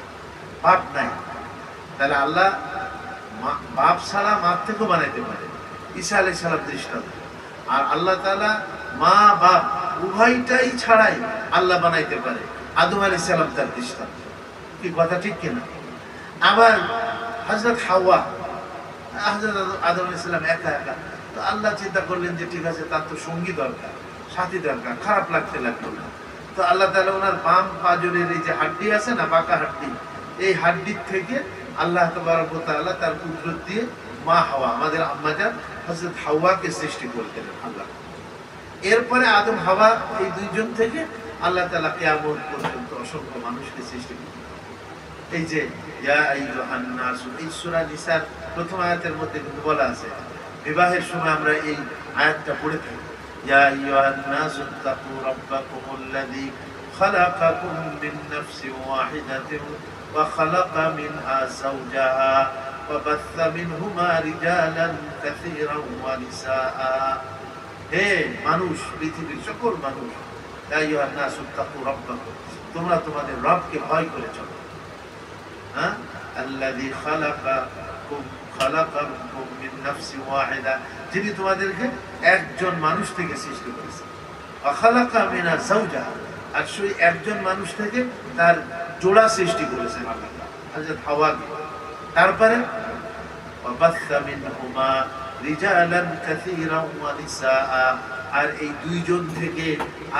বাপ নাই। তাহলে আল্লাহ বাপ ছাড়া মার থেকেও বানাইতে পারে, ঈসা আলাইহিস সালাম দৃষ্টান্ত। আর আল্লাহ তাআলা মা বাপ উভয়টাই ছাড়াই আল্লাহ বানাইতে পারে, আদম আলাইহিস সালাম তার দৃষ্টান্ত। কি কথা ঠিক কিনা? আবার হযরত হাওয়া, হযরত আদম আলাইহিস সালাম একা একা, তো আল্লাহ চিন্তা করলেন যে ঠিক আছে, তার তো সঙ্গী দরকার, সাথী দরকার। খারাপ লাগতে লাগলো না, তো আল্লাহ তাআলা ওনার বাম পাজরের এই যে হাড্ডি আছে না, বাঁকা হাড্ডি, এই হাড্ডির থেকে আল্লাহ তাবারক ওয়া তাআলা তার কুদরত দিয়ে মা হাওয়া, আমাদের আম্মাজান হযরত হাওয়াকে সৃষ্টি করলেন আল্লাহ। এরপরে আদম হাওয়া এই দুইজন থেকে আল্লাহ তাআলা কিয়ামত পর্যন্ত অসংখ্য মানুষকে সৃষ্টি করলেন। এই যে ইয়া আইয়ুহান নাস, এই সূরা নিসার প্রথম আয়াতের মধ্যে কিন্তু বলা আছে, বিবাহের সময় আমরা এই আয়াতটা পড়ে থাকি, ইয়া আইয়ুহান নাস তাকু রাব্বাকুমুল্লাযী খালাকাকুম মিন নাফসিন ওয়াহিদাতিন ওয়া খালাকা মিনহা যাওজাহা ওয়া বাসসা মিনহুমা রিজালান কাসীরান ওয়া নিসাআ। হে মানুষ, পৃথিবীর সকল মানুষ, ইয়া আইয়ুহান নাস তাকু রাব্বাকুম, তোমরা তোমাদের রবকে ভয় করে চলো। হ্যাঁ, আল্লাযী খালাকাকুম মিন নাফসিন ওয়াহিদা, যিনি তোমাদেরকে একজন মানুষ থেকে সৃষ্টি করেছেন। ওয়া খালাকা মিনহা যাওজাহা, আর সেই একজন মানুষ থেকে তার জোড়া সৃষ্টি করেছেন আল্লাহ হযরত হাওয়াকে। তারপরে ওয়া বাসসা মিনহুমা রিজালান কাসীরান ওয়া নিসাআ, আর এই দুইজন থেকে,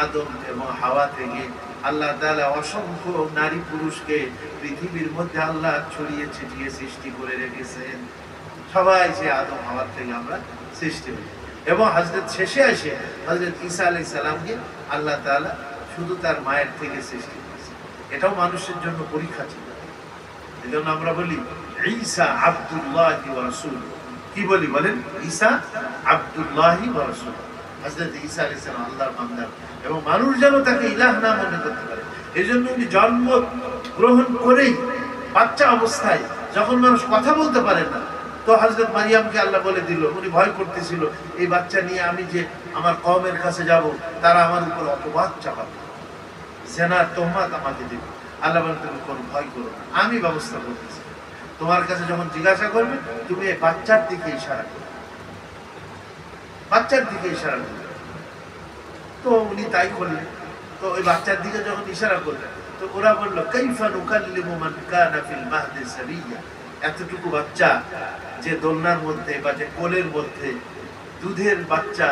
আদম এবং হাওয়া থেকে আল্লাহ তাআলা অসংখ্য নারী পুরুষকে পৃথিবীর মধ্যে আল্লাহ ছড়িয়ে ছিটিয়ে সৃষ্টি করে রেখেছেন। সবাই সে আদম হাওয়ার থেকে আমরা সৃষ্টি হই। এবং হযরত শেষে এসে হযরত ঈসা আলাইহিস সালামকে আল্লাহ তাআলা শুধু তার মায়ের থেকে সৃষ্টি করেছেন। এটাও মানুষের জন্য পরীক্ষা ছিল। এজন্য আমরা বলি ঈসা আব্দুল্লাহি ওয়া রাসূলুহু। কি বলি বলেন? ঈসা আব্দুল্লাহি ওয়া রাসূলুহু। হযরত ঈসা আলাইহিস সালাম আল্লাহর বান্দা, এবং মানুষ যেন তাকে ইলাহ না মনে করতে পারে। এজন্য উনি জন্ম গ্রহণ করেই বাচ্চা অবস্থায়, যখন মানুষ কথা বলতে পারে না, তো হযরত মারিয়ামকে আল্লাহ বলে দিল, উনি ভয় করতেছিল এই বাচ্চা নিয়ে আমি যে আমার কওমের কাছে যাব, তারা আমার উপর অপবাদ চাপাবে, জিনার তোহমাত আমাকে দিবে। আল্লাহ বলেন তুমি কোনো ভয় করো না, আমি ব্যবস্থা করতেছি। তোমার কাছে যখন জিজ্ঞাসা করবে, তুমি এই বাচ্চার দিকে ইশারা করবে, বাচ্চার দিকে ইশারা করবে। তো উনি তাই করলেন। তো ওই বাচ্চার দিকে যখন ইশারা করলেন, তো ওরা বলল কাইফা নুকাল্লিমু মান কানা ফিল মাহদি সাবিয়্যা, এতটুকু বাচ্চা যে দোলনার মধ্যে বা যে কোলের মধ্যে দুধের বাচ্চা,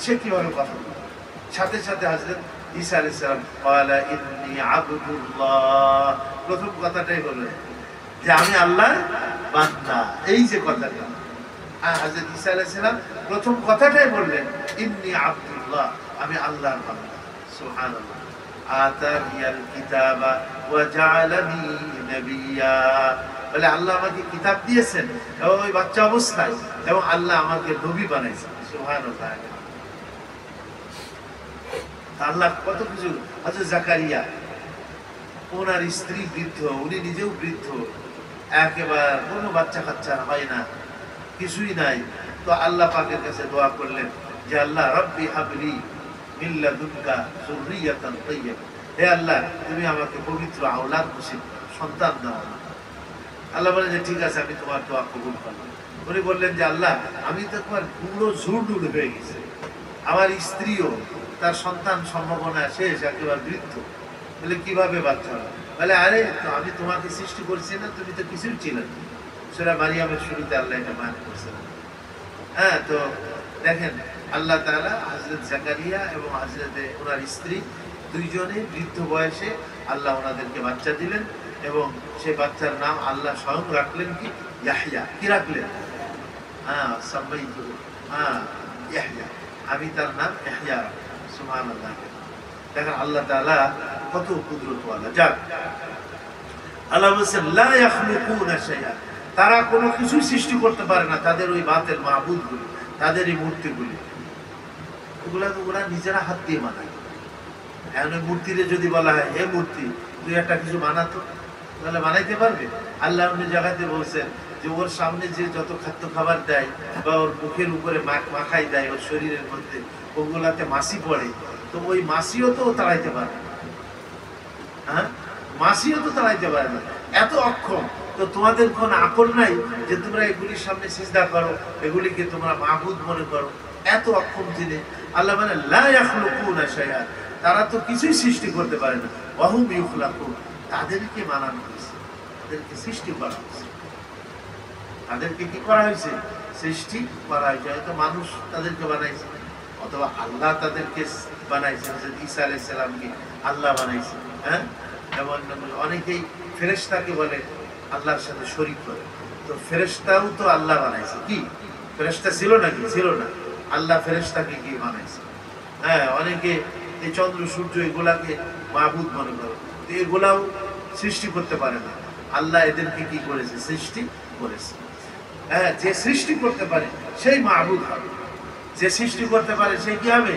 সে কিভাবে কথা বলবে? সাথে সাথে হযরত ঈসা আলাইহিস সালাম ক্বালা ইন্নী আবদুল্লাহ, প্রথম কথাটাই হলো যে আমি আল্লাহর বান্দা। এই যে কথাটা হযরত ঈসা আলাইহিস সালাম প্রথম কথাটাই বললেন, ইন্নী আবদুল্লাহ, আমি আল্লাহর বান্দা। সুবহানাল্লাহ। আতানিয়াল কিতাবা ওয়া জাআলানি নবিয়্যা, বলে আল্লাহ আমাকে কিতাব দিয়েছেন এবং ওই বাচ্চা অবস্থায়, এবং আল্লাহ আমাকে নবী বানাইছেন। সুবহানাল্লাহ। আল্লাহ কত কিছু। হযরত জাকারিয়া, ওনার স্ত্রী বৃদ্ধ, উনি নিজেও বৃদ্ধ, একেবারে কোনো বাচ্চা কাচ্চা হয় না, কিছুই নাই। তো আল্লাহ পাকের কাছে দোয়া করলেন যে আল্লাহ রব্বি হাবলি মিন লাদুনকা যুররিয়াতান তাইয়্যিবা, হে আল্লাহ তুমি আমাকে পবিত্র আওলাদ নসিব করো, সন্তান দাও। আল্লাহ বলেন যে ঠিক আছে, আমি তোমার দোয়া কবুল করলাম। উনি বললেন যে আল্লাহ আমি তো তোমার বুড়ো ঝুড় হয়ে গেছে, আমার স্ত্রীও, তার সন্তান সম্ভাবনা শেষ, একেবারে বৃদ্ধ। বলে কিভাবে বাচ্চা হবে? বলে আরে তো আমি তোমাকে সৃষ্টি করছি না, তুমি তো কিছুই ছিলে না। সূরা মারিয়ামের শুরুতে আল্লাহ এটা মান করছেন। হ্যাঁ, তো দেখেন আল্লাহ তাআলা হযরত জাকারিয়া এবং হযরত ওনার স্ত্রী দুইজনে বৃদ্ধ বয়সে আল্লাহ ওনাদেরকে বাচ্চা দিলেন, এবং সেই বাচ্চার নাম আল্লাহ স্বয়ং রাখলেন কি? ইয়াহইয়া। কি রাখলেন? সাম্মাইতু ইয়াহইয়া, আমি তার নাম ইয়াহইয়া রাখলাম। সুবহানাল্লাহ। দেখেন আল্লাহ তাআলা কত কুদরতওয়ালা। যাক, আল্লাহ বলেছেন লা ইয়াখলুকুনা শাইআ, তারা কোনো কিছু সৃষ্টি করতে পারে না। তাদের ওই বাতিল মাবুদগুলি, তাদের এই মূর্তিগুলি, ওগুলা তো ওরা নিজেরা হাত দিয়ে বানায়। এখন ওই মূর্তিরে যদি বলা হয় হে মূর্তি তুই একটা কিছু বানাতো, তাহলে বানাইতে পারবে? আল্লাহ অন্য জায়গাতে বলছেন যে ওর সামনে যে যত খাদ্য খাবার দেয় বা ওর মুখের উপরে মাখাই দেয় ওর শরীরের মধ্যে, ওগুলাতে মাছি পড়ে, তো ওই মাছিও তো তাড়াইতে পারে না। হ্যাঁ, মাছিও তো তাড়াইতে পারে না, এত অক্ষম। তো তোমাদের কোন আকল নাই যে তোমরা এগুলির সামনে সিজদা করো, এগুলিকে তোমরা মাহবুদ মনে করো? এত অক্ষম জিনিস। আল্লাহ মানে লা ইয়াখলুকুনা শাইআ, তারা তো কিছুই সৃষ্টি করতে পারে না। ওয়াহুম ইউখলাকুন, তাদেরকে বানানো হয়েছে, তাদেরকে সৃষ্টি করা হয়েছে। তাদেরকে কি করা হয়েছে? সৃষ্টি করা হয়েছে। হয়তো মানুষ তাদেরকে বানাইছে, অথবা আল্লাহ তাদেরকে বানাইছে। ঈসা আলাইহিস সালামকে আল্লাহ বানাইছে। হ্যাঁ, যেমন অনেকেই ফেরেশতাকে বলে আল্লাহর সাথে শরীক করে, তো ফেরেশতাও তো আল্লাহ বানাইছে। কি ফেরেশতা ছিল নাকি? ছিল না। আল্লাহ ফেরেশতাকে কি বানাইছে? হ্যাঁ, অনেকে এই চন্দ্র সূর্য এগুলাকে মাহবুদ মনে করে, তো এগুলাও সৃষ্টি করতে পারে না। আল্লাহ এদেরকে কি করেছে? সৃষ্টি করেছে। হ্যাঁ, যে সৃষ্টি করতে পারে সেই মাহবুদ হবে। যে সৃষ্টি করতে পারে সে কি হবে?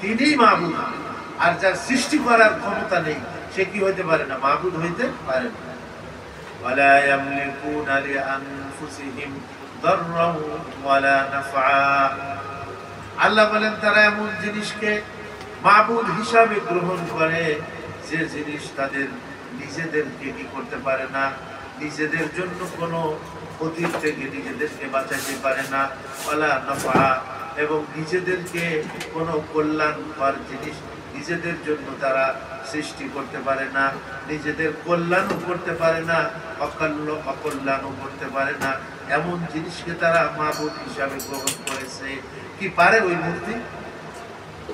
তিনিই মাহবুদ হবে। আর যার সৃষ্টি করার ক্ষমতা নেই সে কি হইতে পারে না? মাহবুদ হইতে পারে না। ওয়ালা ইয়ামলিকুনা লিআনফুসিহিম দাররান ওয়ালা নাফআ, আল্লাহ বলেন তারা এমন জিনিসকে মাবুদ হিসাবে গ্রহণ করে যে জিনিস তাদের নিজেদেরকে কি করতে পারে না, নিজেদের জন্য কোনো ক্ষতির থেকে নিজেদেরকে বাঁচাইতে পারে না। ওয়ালা নাফআ, এবং নিজেদেরকে কোনো কল্যাণকর জিনিস নিজেদের জন্য তারা সৃষ্টি করতে পারে না, নিজেদের কল্যাণও করতে পারে না, অকল্যাণও করতে পারে না। এমন জিনিসকে তারা মাবুদ হিসাবে গ্রহণ করেছে। কি পারে ওই মূর্তি?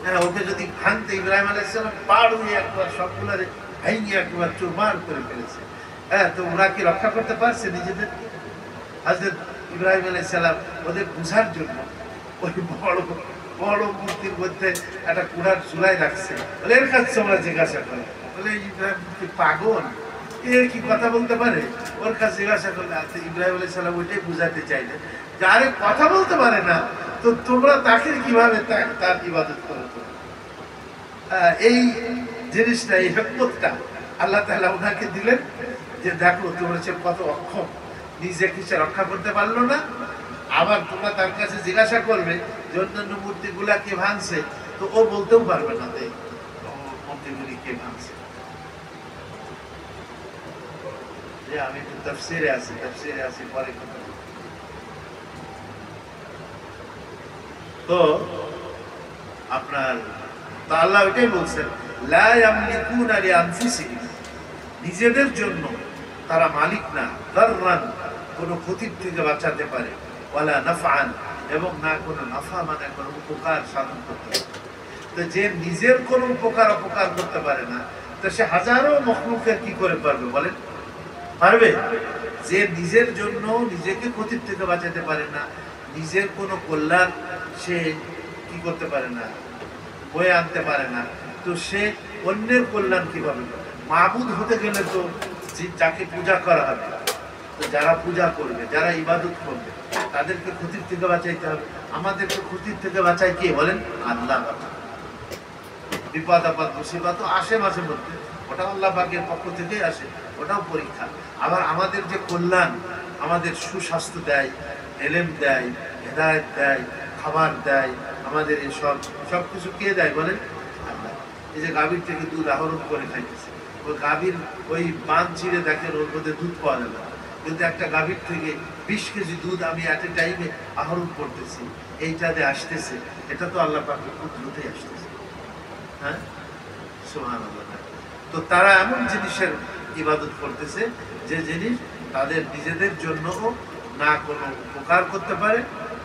হ্যাঁ, ওকে যদি ভাঙতে ইব্রাহিম আলাইহিস সালাম পাড় হয়ে একবার সবগুলারে ভাঙিয়ে একবার চুরমার করে ফেলেছে। হ্যাঁ, তো ওরা কি রক্ষা করতে পারছে নিজেদের? হযরত ইব্রাহিম আলাইহিস সালাম ওদের বুঝার জন্য ওই বড় বড় মূর্তির মধ্যে একটা কুড়ার চুলাই রাখছে। বলে এর কাছে তোমরা জিজ্ঞাসা করে, বলে ইব্রাহিম কি পাগল? এর কি কথা বলতে পারে? ওর কাছে জিজ্ঞাসা করলে ইব্রাহিম আলাইহিস সালাম ওইটাই বুঝাতে চাইলে যে আরে কথা বলতে পারে না, তো তোমরা তাকে কিভাবে তার ইবাদত করো? এই জিনিসটা, এই হিকমতটা আল্লাহ তাআলা ওনাকে দিলেন যে দেখো তোমরা সে কত অক্ষম, নিজে কিছু রক্ষা করতে পারলো না, আবার তোমরা তার কাছে জিজ্ঞাসা করবে যে অন্যান্য মূর্তিগুলা কে ভাঙছে, তো ও বলতেও পারবে না যে মূর্তিগুলি কে ভাঙছে। যে আমি তো তাফসীরে আছি পরে কথা। তো আপনার তো আল্লাহ ওইটাই বলছেন লা ইয়ামলিকুনা লিআনফুসিহিম, নিজেদের জন্য তারা মালিক না, দাররান কোনো ক্ষতির থেকে বাঁচাতে পারে, ওয়ালা নাফআন এবং না কোনো নাফা মানে কোনো উপকার সাধন করতে পারে। তো যে নিজের কোনো উপকার অপকার করতে পারে না, তো সে হাজারো মখলুকের কি করে পারবে বলেন? পারবে? যে নিজের জন্য নিজেকে ক্ষতির থেকে বাঁচাতে পারে না, নিজের কোনো কল্যাণ সে কি করতে পারে না, বয়ে আনতে পারে না, তো সে অন্যের কল্যাণ কিভাবে করবে? মাবুদ হতে গেলে তো যাকে পূজা করা হবে, তো যারা পূজা করবে, যারা ইবাদত করবে, তাদেরকে ক্ষতির থেকে বাঁচাইতে হবে। আমাদেরকে ক্ষতির থেকে বাঁচায় কে বলেন? আল্লাহ। বিপদ আপদ মুসিবত আসে মাঝে মধ্যে, ওটা আল্লাহ পাকের পক্ষ থেকেই আসে, ওটাও পরীক্ষা। আবার আমাদের যে কল্যাণ, আমাদের সুস্বাস্থ্য দেয়, এলেম দেয়, হেদায়েত দেয়, খাবার দেয়, আমাদের এই সব কিছু কে দেয় বলেন? আল্লাহ। এই যে গাভীর থেকে দুধ আহরণ করে খাইতেছে, ওই গাভীর ওই বাঁধ চিরে দেখেন ওর মধ্যে দুধ পাওয়া যাবে না, কিন্তু একটা গাভীর থেকে 20 কেজি দুধ আমি এট এ টাইমে আহরণ করতেছি, এইটাতে আসতেছে, এটা তো আল্লাহ পাকের কুদরতেই আসতেছে। হ্যাঁ, সুবহানাল্লাহ। তো তারা এমন জিনিসের ইবাদত করতেছে যে জিনিস তাদের নিজেদের জন্য না কোনো উপকার করতে পারে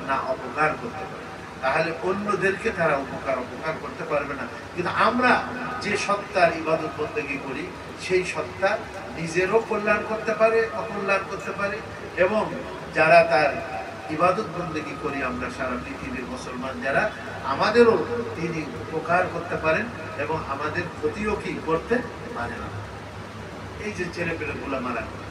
না অপকার করতে পারে, তাহলে অন্যদেরকে তারা অপকার করতে পারবে না। কিন্তু আমরা যে সত্তার ইবাদত বন্দেগী করি, সেই সত্তা নিজেরও কল্যাণ করতে পারে, অকল্যাণ করতে পারে, এবং যারা তার ইবাদত বন্দেগী করি আমরা সারা পৃথিবীর মুসলমান যারা, আমাদেরও তিনি উপকার করতে পারেন এবং আমাদের ক্ষতিও কি করতে পারে না। এই যে ছেলেপেলেগুলো মারা গেল,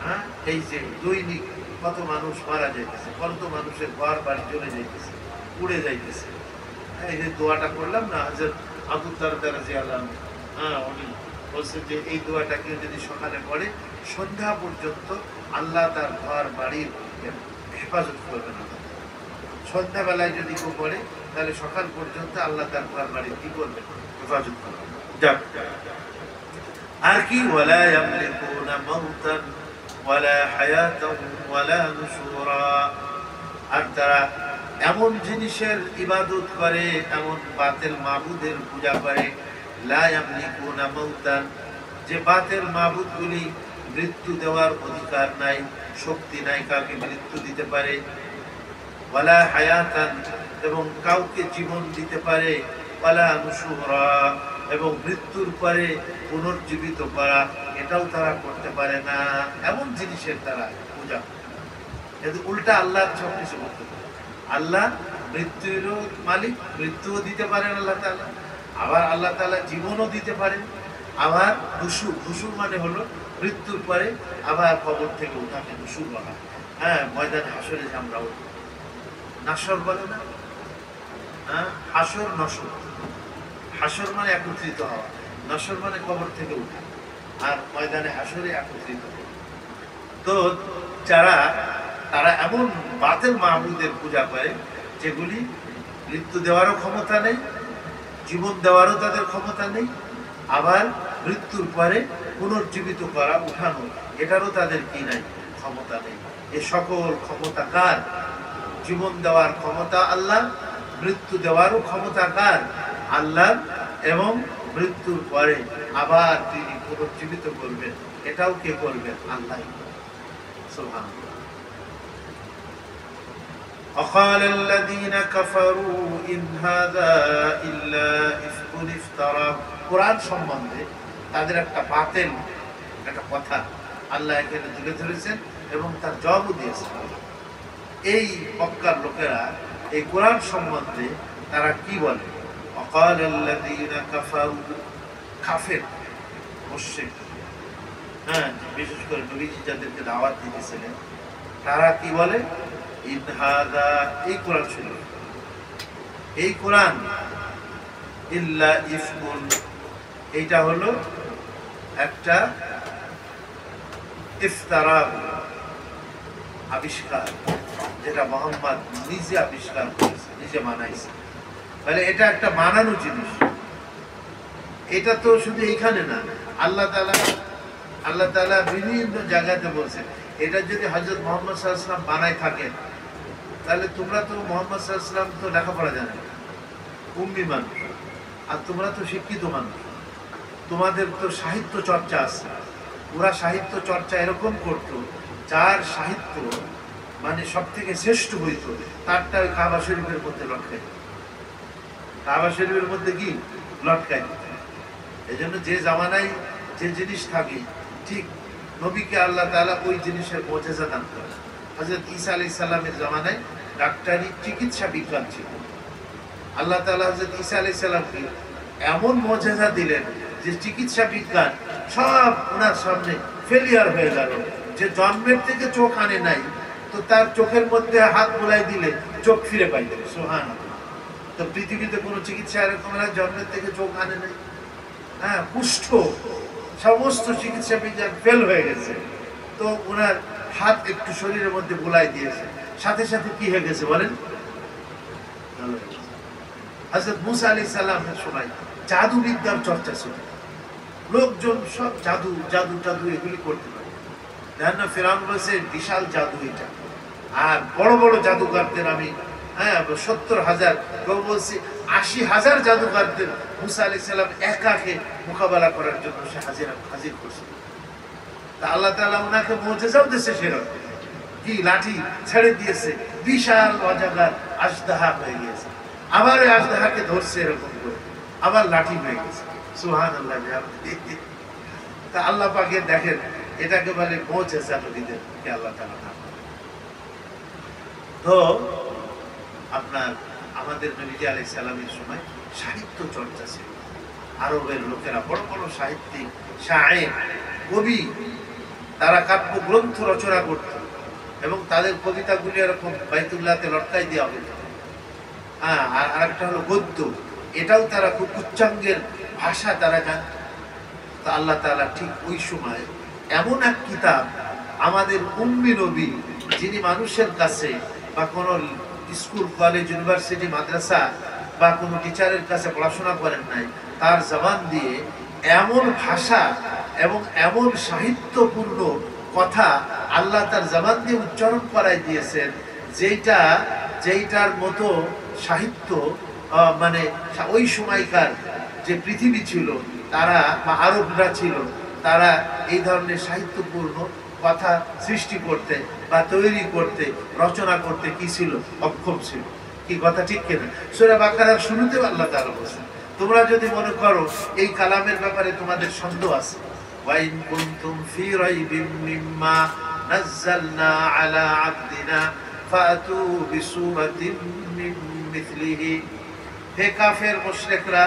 হ্যাঁ, এই যে দৈনিক কত মানুষ মারা যাইতেছে, কত মানুষের ঘর বাড়ি চলে যাইতেছে, উড়ে যাইতেছে, এই যে দোয়াটা করলাম না, হযরত আবু দারদা রাদিয়াল্লাহু আনহু, উনি বলছেন যে এই দোয়াটা কেউ যদি সকালে পড়ে সন্ধ্যা পর্যন্ত আল্লাহ তার ঘর বাড়ির হেফাজত করবেন। সন্ধ্যাবেলায় যদি কেউ পড়ে তাহলে সকাল পর্যন্ত আল্লাহ তার ঘর বাড়ির কি করবেন? হেফাজত করবেন। যাক, আর কি ওয়ালা ইয়ামলিকুনা মাউতান ওয়ালা হায়াতান ওয়ালা নুশুরা, আর তারা এমন জিনিসের ইবাদত করে, এমন বাতিল মাবুদের পূজা করে, লা ইয়ামলিকুনা মাউতান, যে বাতিল মাবুদগুলি মৃত্যু দেওয়ার অধিকার নাই, শক্তি নাই কাউকে মৃত্যু দিতে পারে, ওয়ালা হায়াতান, এবং কাউকে জীবন দিতে পারে, ওয়ালা নুশুরা, এবং মৃত্যুর পরে পুনর্জীবিত করা এটাও তারা করতে পারে না। এমন জিনিসের তারা পূজা, কিন্তু উল্টা আল্লাহ সব কিছু করতে পারে। আল্লাহ মৃত্যুরও মালিক, মৃত্যুও দিতে পারেন আল্লাহ তাআলা, আবার আল্লাহ তাআলা জীবনও দিতে পারেন। আবার নুশুর, নুশুর মানে হলো মৃত্যুর পরে আবার কবর থেকে উঠাকে নুশুর বলা। ময়দানে হাসরে যে আমরা নাসর বলে না, হাসর নসর। হাসর মানে একত্রিত হওয়া, নসর মানে কবর থেকে উঠা, আর ময়দানে হাসরে একত্রিত হওয়া। তো তারা এমন বাতিল মাবুদের পূজা করে যেগুলি মৃত্যু দেওয়ারও ক্ষমতা নেই, জীবন দেওয়ারও তাদের ক্ষমতা নেই, আবার মৃত্যুর পরে পুনর্জীবিত করা, উঠানো, এটারও তাদের কি নাই, ক্ষমতা নেই। এ সকল ক্ষমতা কার? জীবন দেওয়ার ক্ষমতা আল্লাহ, মৃত্যু দেওয়ারও ক্ষমতা কার? আল্লাহ, এবং মৃত্যুর পরে আবার তিনি পুনর্জীবিত করবেন, এটাও কে করবেন? আল্লাহ। সুবহানাল্লাহ। وقال الذين كفروا إن هذا إلا إفك افتراه, কোরআন সম্বন্ধে তাদের একটা বাতিল একটা কথা আল্লাহ এখানে তুলে ধরেছেন এবং তার জবাবও দিয়েছেন। এই মক্কার লোকেরা এই কোরআন সম্বন্ধে তারা কি বলে? وقال الذين كفروا, কাফের মুশরিক, বিশেষ করে নবীজি যাদেরকে দাওয়াত দিতেছিলেন তারা কি বলে? ইন হাযা, এই কোরআন ছিল, এই কোরআন ইল্লা ইফকুন, এইটা হলো একটা ইফতারা, আবিষ্কার, যেটা মুহাম্মদ নিজে আবিষ্কার করেছে, নিজে বানাইছে। তাহলে এটা একটা বানানো জিনিস। এটা তো শুধু এইখানে না, আল্লাহ তাআলা বিভিন্ন জায়গাতে বলছেন। এটা যদি হযরত মুহাম্মদ সাল্লাল্লাহু আলাইহি ওয়াসাল্লাম বানায় থাকেন তাহলে তোমরা তো মুহাম্মদ সাল্লাল্লাহু আলাইহি ওয়াসাল্লাম তো লেখাপড়া জানে না, উম্মি মানুষ, আর তোমরা তো শিক্ষিত মানুষ, তোমাদের তো সাহিত্য চর্চা আছে। ওরা সাহিত্য চর্চা এরকম করতো, যার সাহিত্য মানে সব থেকে শ্রেষ্ঠ হইত তারটা ওই কাবা শরীফের মধ্যে লটকাই, কাবা শরীফের মধ্যে কি লটকাই। এই জন্য যে জামানায় যে জিনিস থাকে, ঠিক নবীকে আল্লাহ তাআলা ওই জিনিসের মুজিজা দান করেন। হযরত ঈসা আলাইহিস সালামের জামানায় ডাক্তারি চিকিৎসা বিজ্ঞান ছিল। আল্লাহ তাআলা হযরত ঈসা আলাইহিস সালামকে এমন মুজিজা দিলেন যে চিকিৎসা বিজ্ঞান সব ওনার সামনে ফেলিয়ার হয়ে গেল। যে জন্মের থেকে চোখ আনে নাই, তো তার চোখের মধ্যে হাত বুলাই দিলে চোখ ফিরে পাইল। সুবহানাল্লাহ। তো পৃথিবীতে কোনো চিকিৎসা এরকম না জন্মের থেকে চোখ আনে নাই। কুষ্ঠ, সমস্ত চিকিৎসা বিজ্ঞান ফেল হয়ে গেছে, তো ওনার হাত একটু শরীরের মধ্যে বুলাই দিয়েছে, সাথে সাথে কি হয়ে গেছে বলেন? হযরত মুসা আলাইহিস সালামের সময় জাদু বিদ্যার চর্চা ছিল, লোকজন সব জাদু জাদু জাদু এগুলি করতে পারে। জানো ফিরআউন বলেছে বিশাল জাদু এটা, আর বড় বড় জাদুকরদের আমি 70,000, কেউ বলছে 80,000 জাদুকরদের মুসা আলাইহিস সালাম একাকে মোকাবেলা করার জন্য সে হাজির করছে। তা আল্লাহ তাআলা ওনাকে মুজিজাও দিয়েছে, সেরকম কি লাঠি ছেড়ে দিয়েছে, বিশাল অজগর আজদাহা হয়ে গেছে, আবার ওই আজদাহাকে ধরছে এরকম করে, আবার লাঠি হয়ে গেছে। সুবহানাল্লাহ। তা আল্লাহ পাকে দেখেন, এটাকে বলে মুজিজা নবীদের কে আল্লাহ তাআলা দান করেন। তো আপনার আমাদের নবী আলাইহিস সালামের সময় সাহিত্য চর্চা ছিল। আরবের লোকেরা বড় বড় সাহিত্যিক, শায়ের, কবি, তারা কাব্য গ্রন্থ রচনা করত এবং তাদের কবিতাগুলি এরকম বাইতুল্লাহতে লটকাই দেওয়া হতো। হ্যাঁ, আর আরেকটা হলো গদ্য, এটাও তারা খুব উচ্চাঙ্গের ভাষা তারা জানত। তো আল্লাহ তাআলা ঠিক ওই সময় এমন এক কিতাব আমাদের উম্মি নবী, যিনি মানুষের কাছে বা কোনো স্কুল কলেজ ইউনিভার্সিটি মাদ্রাসা বা কোনো টিচারের কাছে পড়াশোনা করেন নাই, তার জবান দিয়ে এমন ভাষা এবং এমন সাহিত্যপূর্ণ কথা আল্লাহ তার জবান দিয়ে উচ্চারণ করাই দিয়েছেন, যেইটার মতো সাহিত্য মানে ওই সময়কার যে পৃথিবী ছিল তারা বা আরবরা ছিল, তারা এই ধরনের সাহিত্যপূর্ণ কথা সৃষ্টি করতে বা তৈরি করতে, রচনা করতে কি ছিল? অক্ষম ছিল। কি কথা ঠিক কিনা? সূরা বাকারার শুরুতে আল্লাহ তাআলা বলেছেন, তোমরা যদি মনে করো এই কালামের ব্যাপারে তোমাদের সন্দেহ আছে, ওয়াইন কুনতুম ফি রাইবিম মিম্মা নাযালনা আলা আবদিনা ফাতু বিসূরাতিন মিন মিথলিহি। হে কাফের মুশরিকরা,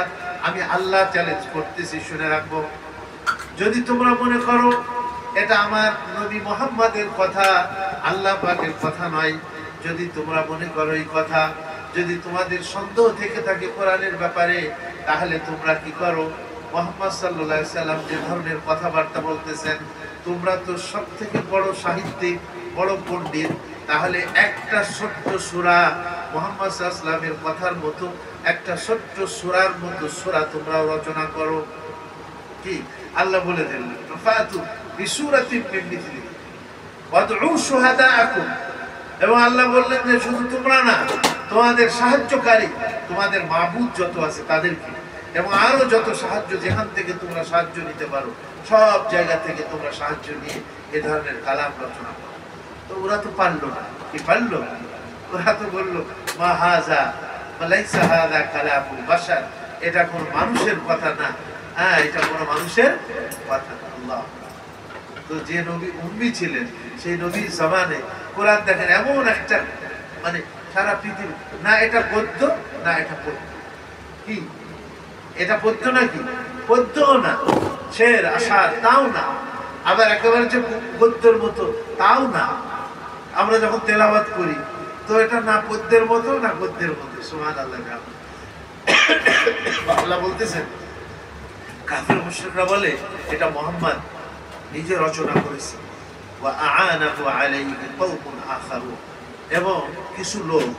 আমি আল্লাহ চ্যালেঞ্জ করতেছি, শুনে রাখবো, যদি তোমরা মনে করো এটা আমার নবী মুহাম্মাদের কথা, আল্লাহ পাকের কথা নয়, যদি তোমরা মনে করো এই কথা, যদি তোমাদের সন্দেহ থেকে থাকে কোরআনের ব্যাপারে, তাহলে তোমরা কি করো, মুহাম্মদ সাল্লাল্লাহু আলাইহি সাল্লাম যে ধরনের কথাবার্তা বলতেছেন, তোমরা তো সব থেকে বড় সাহিত্যিক, বড় পণ্ডিত, তাহলে একটা ছোট্ট সূরা মুহাম্মদ সাল্লাল্লাহু আলাইহি সাল্লামের কথার মতো একটা ছোট্ট সূরার মতো সূরা তোমরা রচনা করো। কি আল্লাহ বলে দিলেন, ফাতু বিসূরাতিন মিন মিথলিহি ওয়াদউ শুহাদাআকুম, এবং আল্লাহ বললেন যে শুধু তোমরা না, তোমাদের সাহায্যকারী, তোমাদের মাবুদ যত আছে তাদেরকে, এবং আরো যত সাহায্য যেখান থেকে তোমরা সাহায্য নিতে পারো, সব জায়গা থেকে তোমরা সাহায্য নিয়ে এ ধরনের কালাম রচনা করো। তো ওরা তো পারলো না। কি পারলো? ওরা তো বললো মা হাযা লাইসা হাযা কালামুল বাশার, এটা কোনো মানুষের কথা না। হ্যাঁ, এটা কোনো মানুষের কথা না। আল্লাহ, তো যে নবী উম্মি ছিলেন, সেই নবীর জবানে কোরআন দেখেন এমন একটা, মানে সারা পৃথিবী, না এটা পদ্য না এটা পদ্য। কি এটা পদ্য নাকি? পদ্যও না, শের আশার তাও না, আবার একেবারে যে গদ্যের মতো তাও না। আমরা যখন তেলাওয়াত করি তো এটা না পদ্যের মতো না গদ্যের মতো। সুবহানাল্লাহ। আল্লাহ বলতেছেন, কাফির মুশরিকরা বলে এটা মুহাম্মদ নিজে রচনা করেছে, ওয়া আ'আনাহু আলাইহি কওমুন আখারুন, এবং কিছু লোক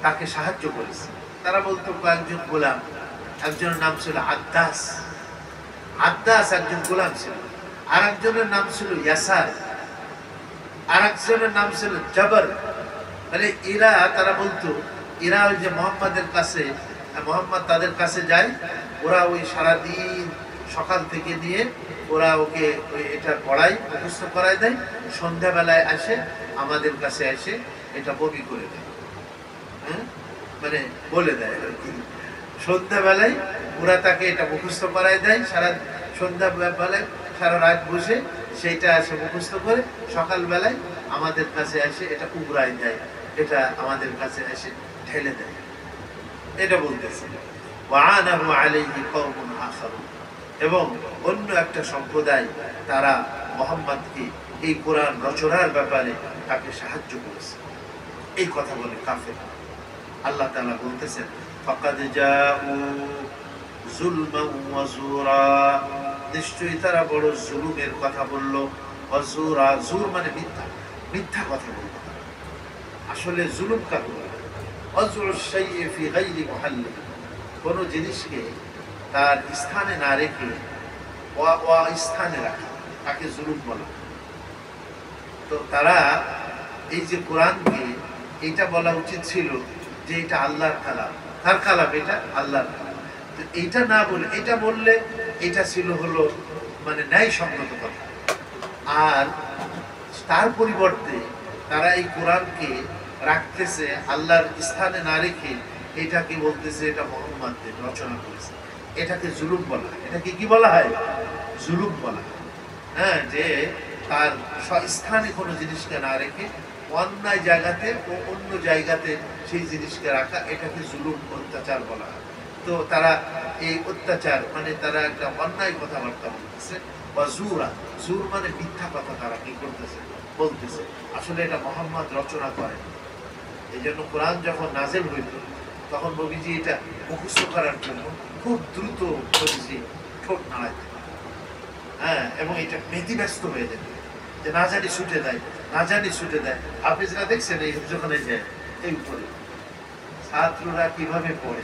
তাকে সাহায্য করেছে। তারা বলতো কয়েকজন গোলাম, একজনের নাম ছিল আদ্দাস, আদ্দাস একজন গোলাম ছিল, আর একজনের নাম ছিল ইয়াসার, আর একজনের নাম ছিল জাবর। মানে এরা, তারা বলতো এরা ওই যে মুহাম্মাদের কাছে, মুহাম্মদ তাদের কাছে যায়, ওরা ওই সারাদিন সকাল থেকে নিয়ে ওরা ওকে এটা পড়ায়, মুখস্থ করায় দেয়, সন্ধ্যাবেলায় আসে আমাদের কাছে এসে এটা বমি করে দেয়। হ্যাঁ, মানে বলে দেয় আর কি। সন্ধ্যাবেলায় ওরা তাকে এটা মুখস্থ করায় দেয়, সারা সন্ধ্যাবেলায় সারা রাত বসে সেইটা এসে মুখস্থ করে সকালবেলায় আমাদের কাছে এসে এটা উগরাই দেয়, এটা আমাদের কাছে এসে ঠেলে দেয়। এটা বলতেছে ওয়া'আনাহু আলাইহি কওমুন আখারুন, এবং অন্য একটা সম্প্রদায় তারা মুহাম্মদকে এই কোরআন রচনার ব্যাপারে তাকে সাহায্য করেছে। এই কথা বলে কাফের। আল্লাহ তাআলা বলতেছেন, ফাকাদ জাউ যুলমান ওয়া যুরা, নিশ্চয়ই তারা বড় জুলুমের কথা বলল। ওয়া যুরা, জুর মানে মিথ্যা, মিথ্যা কথা বলল। আসলে জুলুম কাকে বলে? ওয়াজউল শাইই ফি গায়রি মুহাল্লি, কোন জিনিসকে তার স্থানে না রেখে স্থানে রাখা, তাকে জুলুম বলা। তো তারা এই যে কোরআনকে, এটা বলা উচিত ছিল যে এটা আল্লাহর কালাম। কার কালাম? এটা আল্লাহর কালাম। তো এইটা না বলে, এটা বললে এটা ছিল হলো মানে ন্যায়সঙ্গত কথা। আর তার পরিবর্তে তারা এই কোরআনকে রাখতেছে আল্লাহর স্থানে না রেখে, এটাকে বলতেছে এটা মুহাম্মদ রচনা করেছে। এটাকে জুলুম বলা হয়। এটাকে কি বলা হয়? জুলুম বলা হয়। হ্যাঁ, যে তার স্থানে কোনো জিনিসকে না রেখে অন্যায় জায়গাতে ও অন্য জায়গাতে সেই জিনিসকে রাখা, এটাকে জুলুম, অত্যাচার বলা হয়। তো তারা এই অত্যাচার মানে তারা একটা অন্যায় কথাবার্তা বলতেছে। বা জুরা, জুর মানে মিথ্যা কথা তারা কি করতেছে? বলতেছে। আসলে এটা মুহাম্মদ রচনা করেন। এই জন্য কোরআন যখন নাযিল হইত, তখন নবীজি এটা মুখস্থ করার জন্য খুব দ্রুত নবীজি ঠোঁট নাড়াইতেন, হ্যাঁ, এবং এটা ব্যতিব্যস্ত হয়ে যেত, যে না জানি ছুটে দেয়, না জানি ছুটে দেয়। হাফিজরা দেখছেন এই যখন যায় এই উপরে ছাত্ররা কিভাবে পড়ে,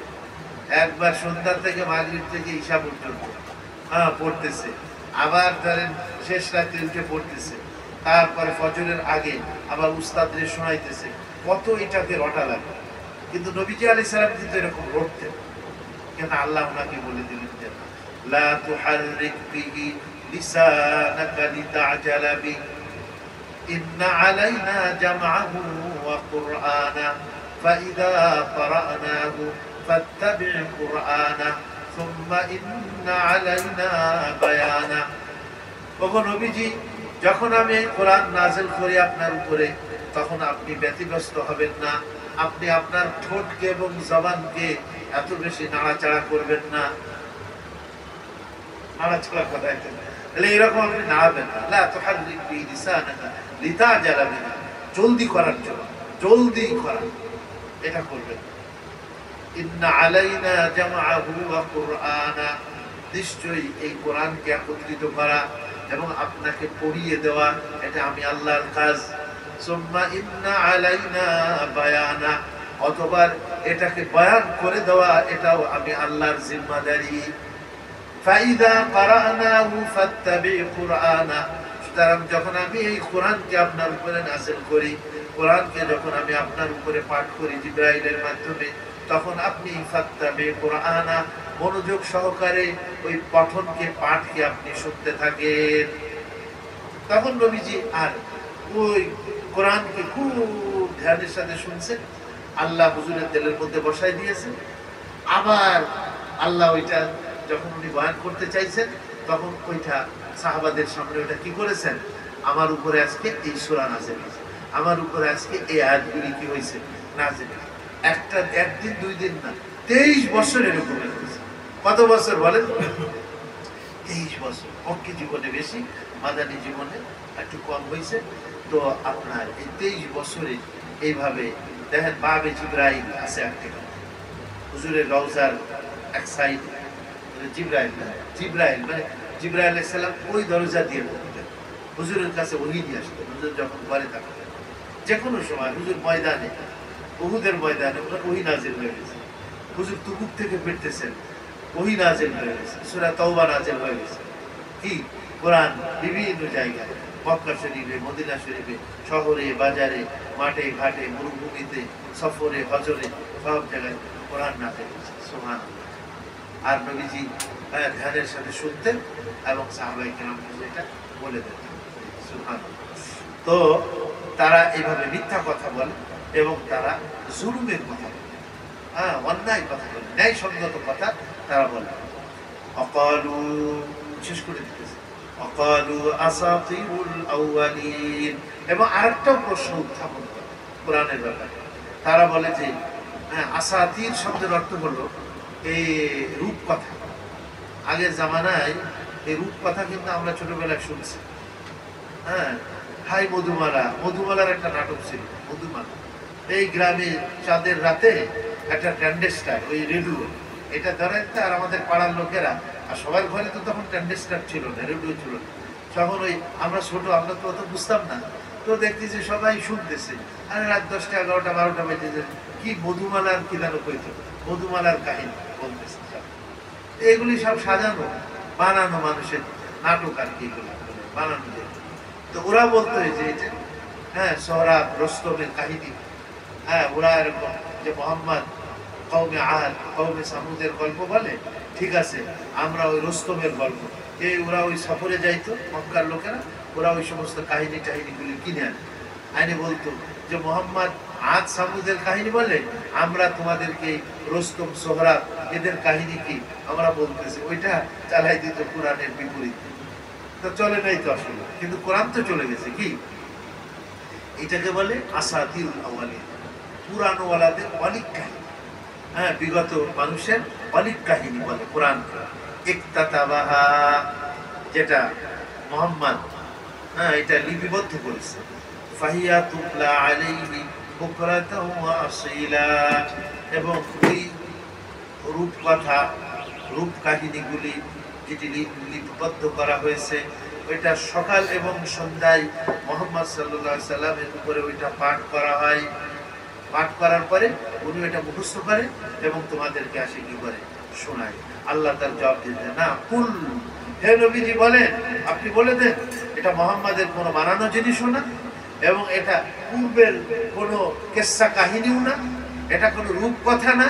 একবার সন্ধ্যা থেকে মাগরিব থেকে ঈশা পর্যন্ত হ্যাঁ পড়তেছে, আবার ধরেন শেষ রাতে উঠে পড়তেছে, তারপরে ফজরের আগে আবার উস্তাদদের শোনাইতেছে, কত এটাকে রটা লাগে। কিন্তু নবীজি আলাইহিস সালাম কিন্তু এরকম রটতেন কেন? আল্লাহ ওনাকে বলে দিলেন যে লা তুহাররিক বিহি লিসানাকা লিতা'জালা বি ইন্না আলাইনা জামআহু ওয়া কুরআনা ফাইযা ক্বারা'নাহু ফাত্তাবি' কুরআনা সুম্মা ইন্না আলাইনা বায়ানা। ওগো নবীজি, যখন আমি কোরআন নাযিল করি আপনার উপরে, তখন আপনি ব্যতিব্যস্ত হবেন না, আপনি আপনার ঠোঁটকে এবং জবানকে এত বেশি নাড়াচাড়া করবেন না, নাড়াচাড়া করাইতেন, তাহলে এরকম আপনি নাড়াবেন না। লা তুহাররিক বিহি লিসানাকা লিতা'জালা বিহি, জলদি করার জন্য, জলদি করা, এটা করবেন। ইন্না আলাইনা জামআহু ওয়া কুরআনা, নিশ্চয়ই এই কোরআনকে একত্রিত করা এবং আপনাকে পড়িয়ে দেওয়া, এটা আমি আল্লাহর কাজ। সুম্মা ইন্না আলাইনা বায়ানা, অথবা এটাকে বয়ান করে দেওয়া, এটাও আমি আল্লাহর জিম্মাদারি। ফাইদা ক্বারা'নাহু ফাত্তাবি' কুরআনা, সুতরাং যখন আমি এই কোরআনকে আপনার উপরে নাযিল করি, কোরআনকে যখন আমি আপনার উপরে পাঠ করি জিবরাইলের মাধ্যমে, তখন আপনি ফাত্তাবি' কুরআনা, মনোযোগ সহকারে ওই পঠনকে, পাঠকে আপনি শুনতে থাকেন। তখন নবীজি আর ওই কোরআনকে খুব ধ্যানের সাথে শুনছেন, আল্লাহ হুজুরের দিলের মধ্যে বসাই দিয়েছেন। আবার আল্লাহ ওইটা যখন উনি বয়ান করতে চাইছেন, তখন ওইটা সাহাবাদের সামনে ওইটা কি করেছেন, আমার উপরে আজকে এই সূরা নাযিল হয়েছে, আমার উপরে আজকে এই আয়াতগুলি কি হয়েছে, নাযিল হয়েছে। একটা একদিন দুই দিন না, 23 বছর এরকম হয়েছে। কত বছর বলেন? 23 বছর। মক্কি জীবনে বেশি, মাদানী জীবনে একটু কম হয়েছে। তো আপনার এই 23 বছরে এইভাবে দেখেন, বাবে জিবরাইল আছে একটা, হুজুরের রওজার এক সাইড জিবরাইল, জিবরাইল মানে জিবরাইল আলাইহিস সালাম ওই দরজা দিয়ে ঢুকতেন, হুজুরের কাছে ওহী নিয়ে আসতেন। হুজুর যখন ঘরে থাকতেন, যে কোনো সময় হুজুর ময়দানে, উহুদের ময়দানে ওহী নাযিল হয়ে গেছে, হুজুর তুবুক থেকে ফিরতেছেন, ওহী নাযিল হয়ে গেছে, সূরা তাওবা নাযিল হয়ে গেছে, কি কোরআন বিভিন্ন জায়গায়, মক্কা শরীফে, মদিনা শরীফে, শহরে বাজারে, মাঠে ঘাটে, মরুভূমিতে, সফরে, হজরে, সব জায়গায় কোরআন নাযিল হয়েছে। সুবহানাল্লাহ। আর নবীজি ধ্যানের সাথে শুনতেন এবং সাহাবায়ে কেরামকে সেটা বলে দিতেন। সুবহানাল্লাহ। তো তারা এইভাবে মিথ্যা কথা বলে এবং তারা জুলুমের কথা বলে, হ্যাঁ, অন্যায় কথা বলে, ন্যায়সঙ্গত কথা তারা বলে। অকালু, শেষ করে দিতেছে, অকালু আসাতিরুল আউয়ালিন। এবং আরেকটাও প্রশ্ন উত্থাপন করে কোরআনের ব্যাপারে, তারা বলে যে আসাতির শব্দের অর্থ হলো এই রূপকথা। আগের জামানায় এই রূপকথা কিন্তু আমরা ছোটবেলায় শুনছি, হ্যাঁ, হাই মধুমালা, মধুমালার একটা নাটক ছিল মধুমালা। এই গ্রামে চাঁদের রাতে একটা ট্যান্ডেস্টার, ওই রেডিও, এটা ধরাইতে, আর আমাদের পাড়ার লোকেরা, আর সবার ঘরে তো তখন ট্যান্ডেস্টার ছিল না, রেডিও ছিল না। তখন ওই আমরা ছোট, আমরা তো অত বুঝতাম না, তো দেখতেছি সবাই শুনতেছে, আর রাত 10টা 11টা 12টা বাজে কি মধুমালার কি যেন কইতো, মধুমালার কাহিনী বলতেছে। এগুলি সব সাজানো বানানো মানুষের নাটক আর কি, এগুলো বানানো যায়। তো ওরা বলতো যে এটা হ্যাঁ সোহরাব রস্তমের কাহিনী, হ্যাঁ, ওরা এরকম যে মোহাম্মদ কওমে আদ কওমে সামুদের গল্প বলে, ঠিক আছে, আমরা ওই রস্তমের গল্প, এই ওরা ওই সফরে যাইতো মক্কার লোকেরা, ওরা ওই সমস্ত কাহিনী টাহিনীগুলি কিনে আনে বলতো যে মোহাম্মদ আদ সামুদের কাহিনী বলে, আমরা তোমাদেরকে রস্তম সোহরাব এদের কাহিনী কি আমরা বলতেছি, ওইটা চালাই দিত কোরআনের বিপরীত। তো চলে নাই তো আসলে, কিন্তু কোরআন তো চলে গেছে। কি এটাকে বলে আসাতিরুল আউয়ালিন, পুরানোওয়ালাদের অনেক কাহিনী, হ্যাঁ, বিগত মানুষের অনেক কাহিনী বলে কোরআন। ইকতাতাবাহা, যেটা মোহাম্মদ, হ্যাঁ, এটা লিপিবদ্ধ করেছে, ফাহিয়া তুতলা আলাইহি বুকরাতাও ওয়া আসীলা। এবং ওই রূপকথা, রূপ কাহিনীগুলি যেটি লিপিবদ্ধ করা হয়েছে, ওইটা সকাল এবং সন্ধ্যায় মুহাম্মদ সাল্লাল্লাহু আলাইহি সাল্লামের উপরে ওইটা পাঠ করা হয়। পাঠ করার পরে উনি এটা মুখস্থ করে এবং তোমাদেরকে আসে কি করে শোনায়। আল্লাহ তার জবাব দিতে না, কুল, হে নবীজি বলেন, আপনি বলে দেন এটা মুহাম্মাদের কোনো বানানো জিনিসও না, এবং এটা পূর্বের কোনো কিসসা কাহিনীও না, এটা কোনো রূপকথা না,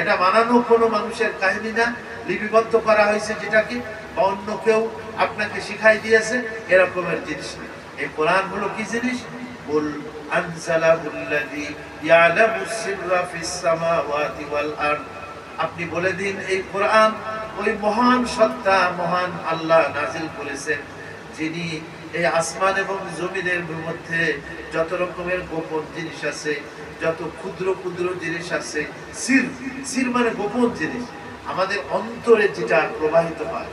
এটা বানানো কোনো মানুষের কাহিনী না, লিপিবদ্ধ করা হয়েছে যেটাকে বা অন্য কেউ আপনাকে শিখাই দিয়েছে, এরকমের জিনিস না। এই কোরআন হলো কি জিনিস? বল আনজালাহুল্লাযী ইয়ালামুস সিররা ফিস সামাওয়াতি ওয়াল আরদ। আপনি বলে দিন এই কোরআন ওই মহান সত্তা, মহান আল্লাহ নাজিল করেছেন, যিনি এই আসমান এবং জমিনের মধ্যে যত রকমের গোপন জিনিস আছে, যত ক্ষুদ্র ক্ষুদ্র জিনিস আছে, সির, সির মানে গোপন জিনিস, আমাদের অন্তরে যেটা প্রবাহিত হয়,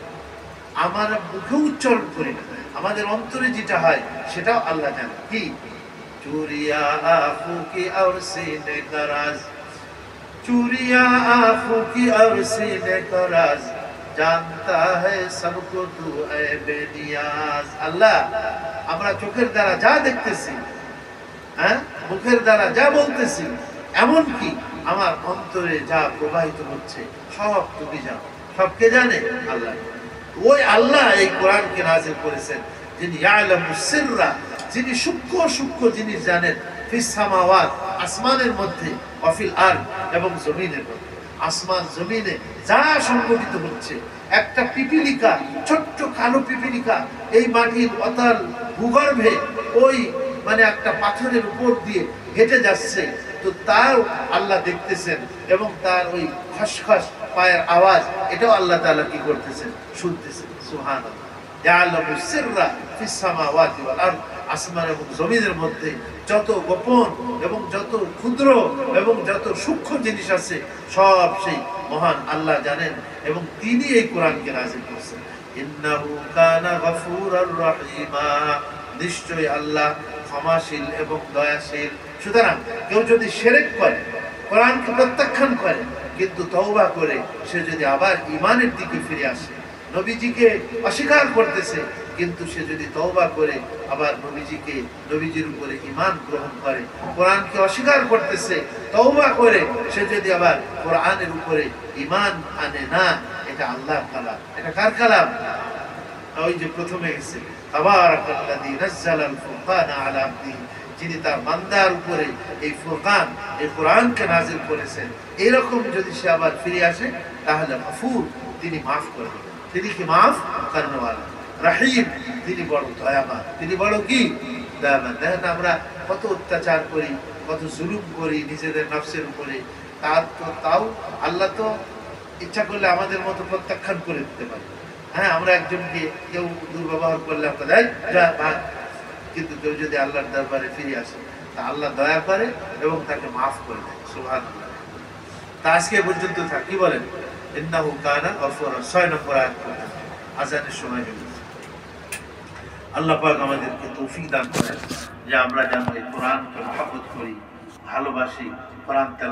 আমরা মুখে উচ্চারণ করি না, আমাদের অন্তরে যেটা হয় সেটাও আল্লাহ জানে। কি? চুরিয়া আঁখোं की और सीने का राज, चूरिया आँखों की और सीने का राज, जानता है सबको तू है बेनियाज। আল্লাহ, আমরা চোখের দ্বারা যা দেখতেছি, হ্যাঁ, মুখের দ্বারা যা বলতেছি, এমন কি আমার অন্তরে যা প্রবাহিত হচ্ছে সব তুমি জানো। সবকে জানে আল্লাহ। ওই আল্লাহ এই কোরআনকে নাযিল করেছেন, যিনি ইয়ালামুস সিররা, যিনি সূক্ষ্ম সূক্ষ্ম জিনিস জানেন, ফিস সামাওয়াত, আসমানের মধ্যে, ওয়া ফিল আরদ, এবং জমিনের মধ্যে। আসমান জমিনে যা সংঘটিত হচ্ছে, একটা পিপিলিকা, ছোট্ট কালো পিপিলিকা এই মাটির অতল ভূগর্ভে ওই মানে একটা পাথরের উপর দিয়ে হেঁটে যাচ্ছে, তো তাও আল্লাহ দেখতেছেন, এবং তার ওই খসখস পায়ের আওয়াজ, এটাও আল্লাহ তাআলা কি করতেছেন? শুনতেছেন। সুবহানাল্লাহ। ইয়ালামুস সিররা ফিস সামাওয়াতি ওয়াল আরদ, আসমান এবং জমিনের মধ্যে যত গোপন এবং যত ক্ষুদ্র এবং যত সূক্ষ্ম জিনিস আছে, সব সেই মহান আল্লাহ জানেন, এবং তিনি এই কোরআনকে নাযিল করেছেন। ইন্নাহু কানা গফুরার রহিমা, নিশ্চয়ই আল্লাহ ক্ষমাশীল এবং দয়াশীল। সুতরাং কেউ যদি শিরক করে, কোরআনকে প্রত্যাখ্যান করে, কিন্তু তওবা করে সে যদি আবার ঈমানের দিকে ফিরে আসে, নবীজিকে অস্বীকার করতেছে, কিন্তু সে যদি তওবা করে আবার নবীজির উপরে ঈমান গ্রহণ করে, কোরআনকে অস্বীকার করতেছে, তওবা করে সে যদি আবার কোরআনের উপরে ঈমান আনে না, এটা আল্লাহর কালাম। এটা কার কালাম? ওই যে প্রথমে গেছে, তাবারাকাল্লাযী নাযালাল ফুরকানা আলা আবদিহি, যিনি তার বান্দার উপরে এই ফুরকান, এই কোরআনকে নাযিল করেছেন। এরকম যদি সে আবার ফিরে আসে, তাহলে গফুর, তিনি মাফ করে দেবেন। তিনি কি মাফ করনেওয়ালা, রহিম, তিনি বড় দয়াবান, তিনি বড় কি দয়াবান। দেখেন আমরা কত অত্যাচার করি, কত জুলুম করি নিজেদের নফসের উপরে, তাও আল্লাহ তো ইচ্ছা করলে আমাদের মতো প্রত্যাখ্যান করে দিতে পারে। হ্যাঁ, আমরা একজনকে কেউ দুর্ব্যবহার করলে আমরা যাই যা ভাগ, কিন্তু কেউ যদি আল্লাহর দরবারে ফিরে আসে, তা আল্লাহ দয়া করে এবং তাকে মাফ করে দেয়। সুবহানাল্লাহ। তা আজকে পর্যন্ত থাক, কি বলেন? ইন্নাহু কানা গফুরা, 6 নম্বর আয়াত পর্যন্ত আযানের সময় হয়ে গেছে। আল্লাহ পাক আমাদেরকে তৌফিক দান করেন যে আমরা যেন এই কোরআনকে মহব্বত করি, ভালোবাসি, কোরআন তেলাওয়াত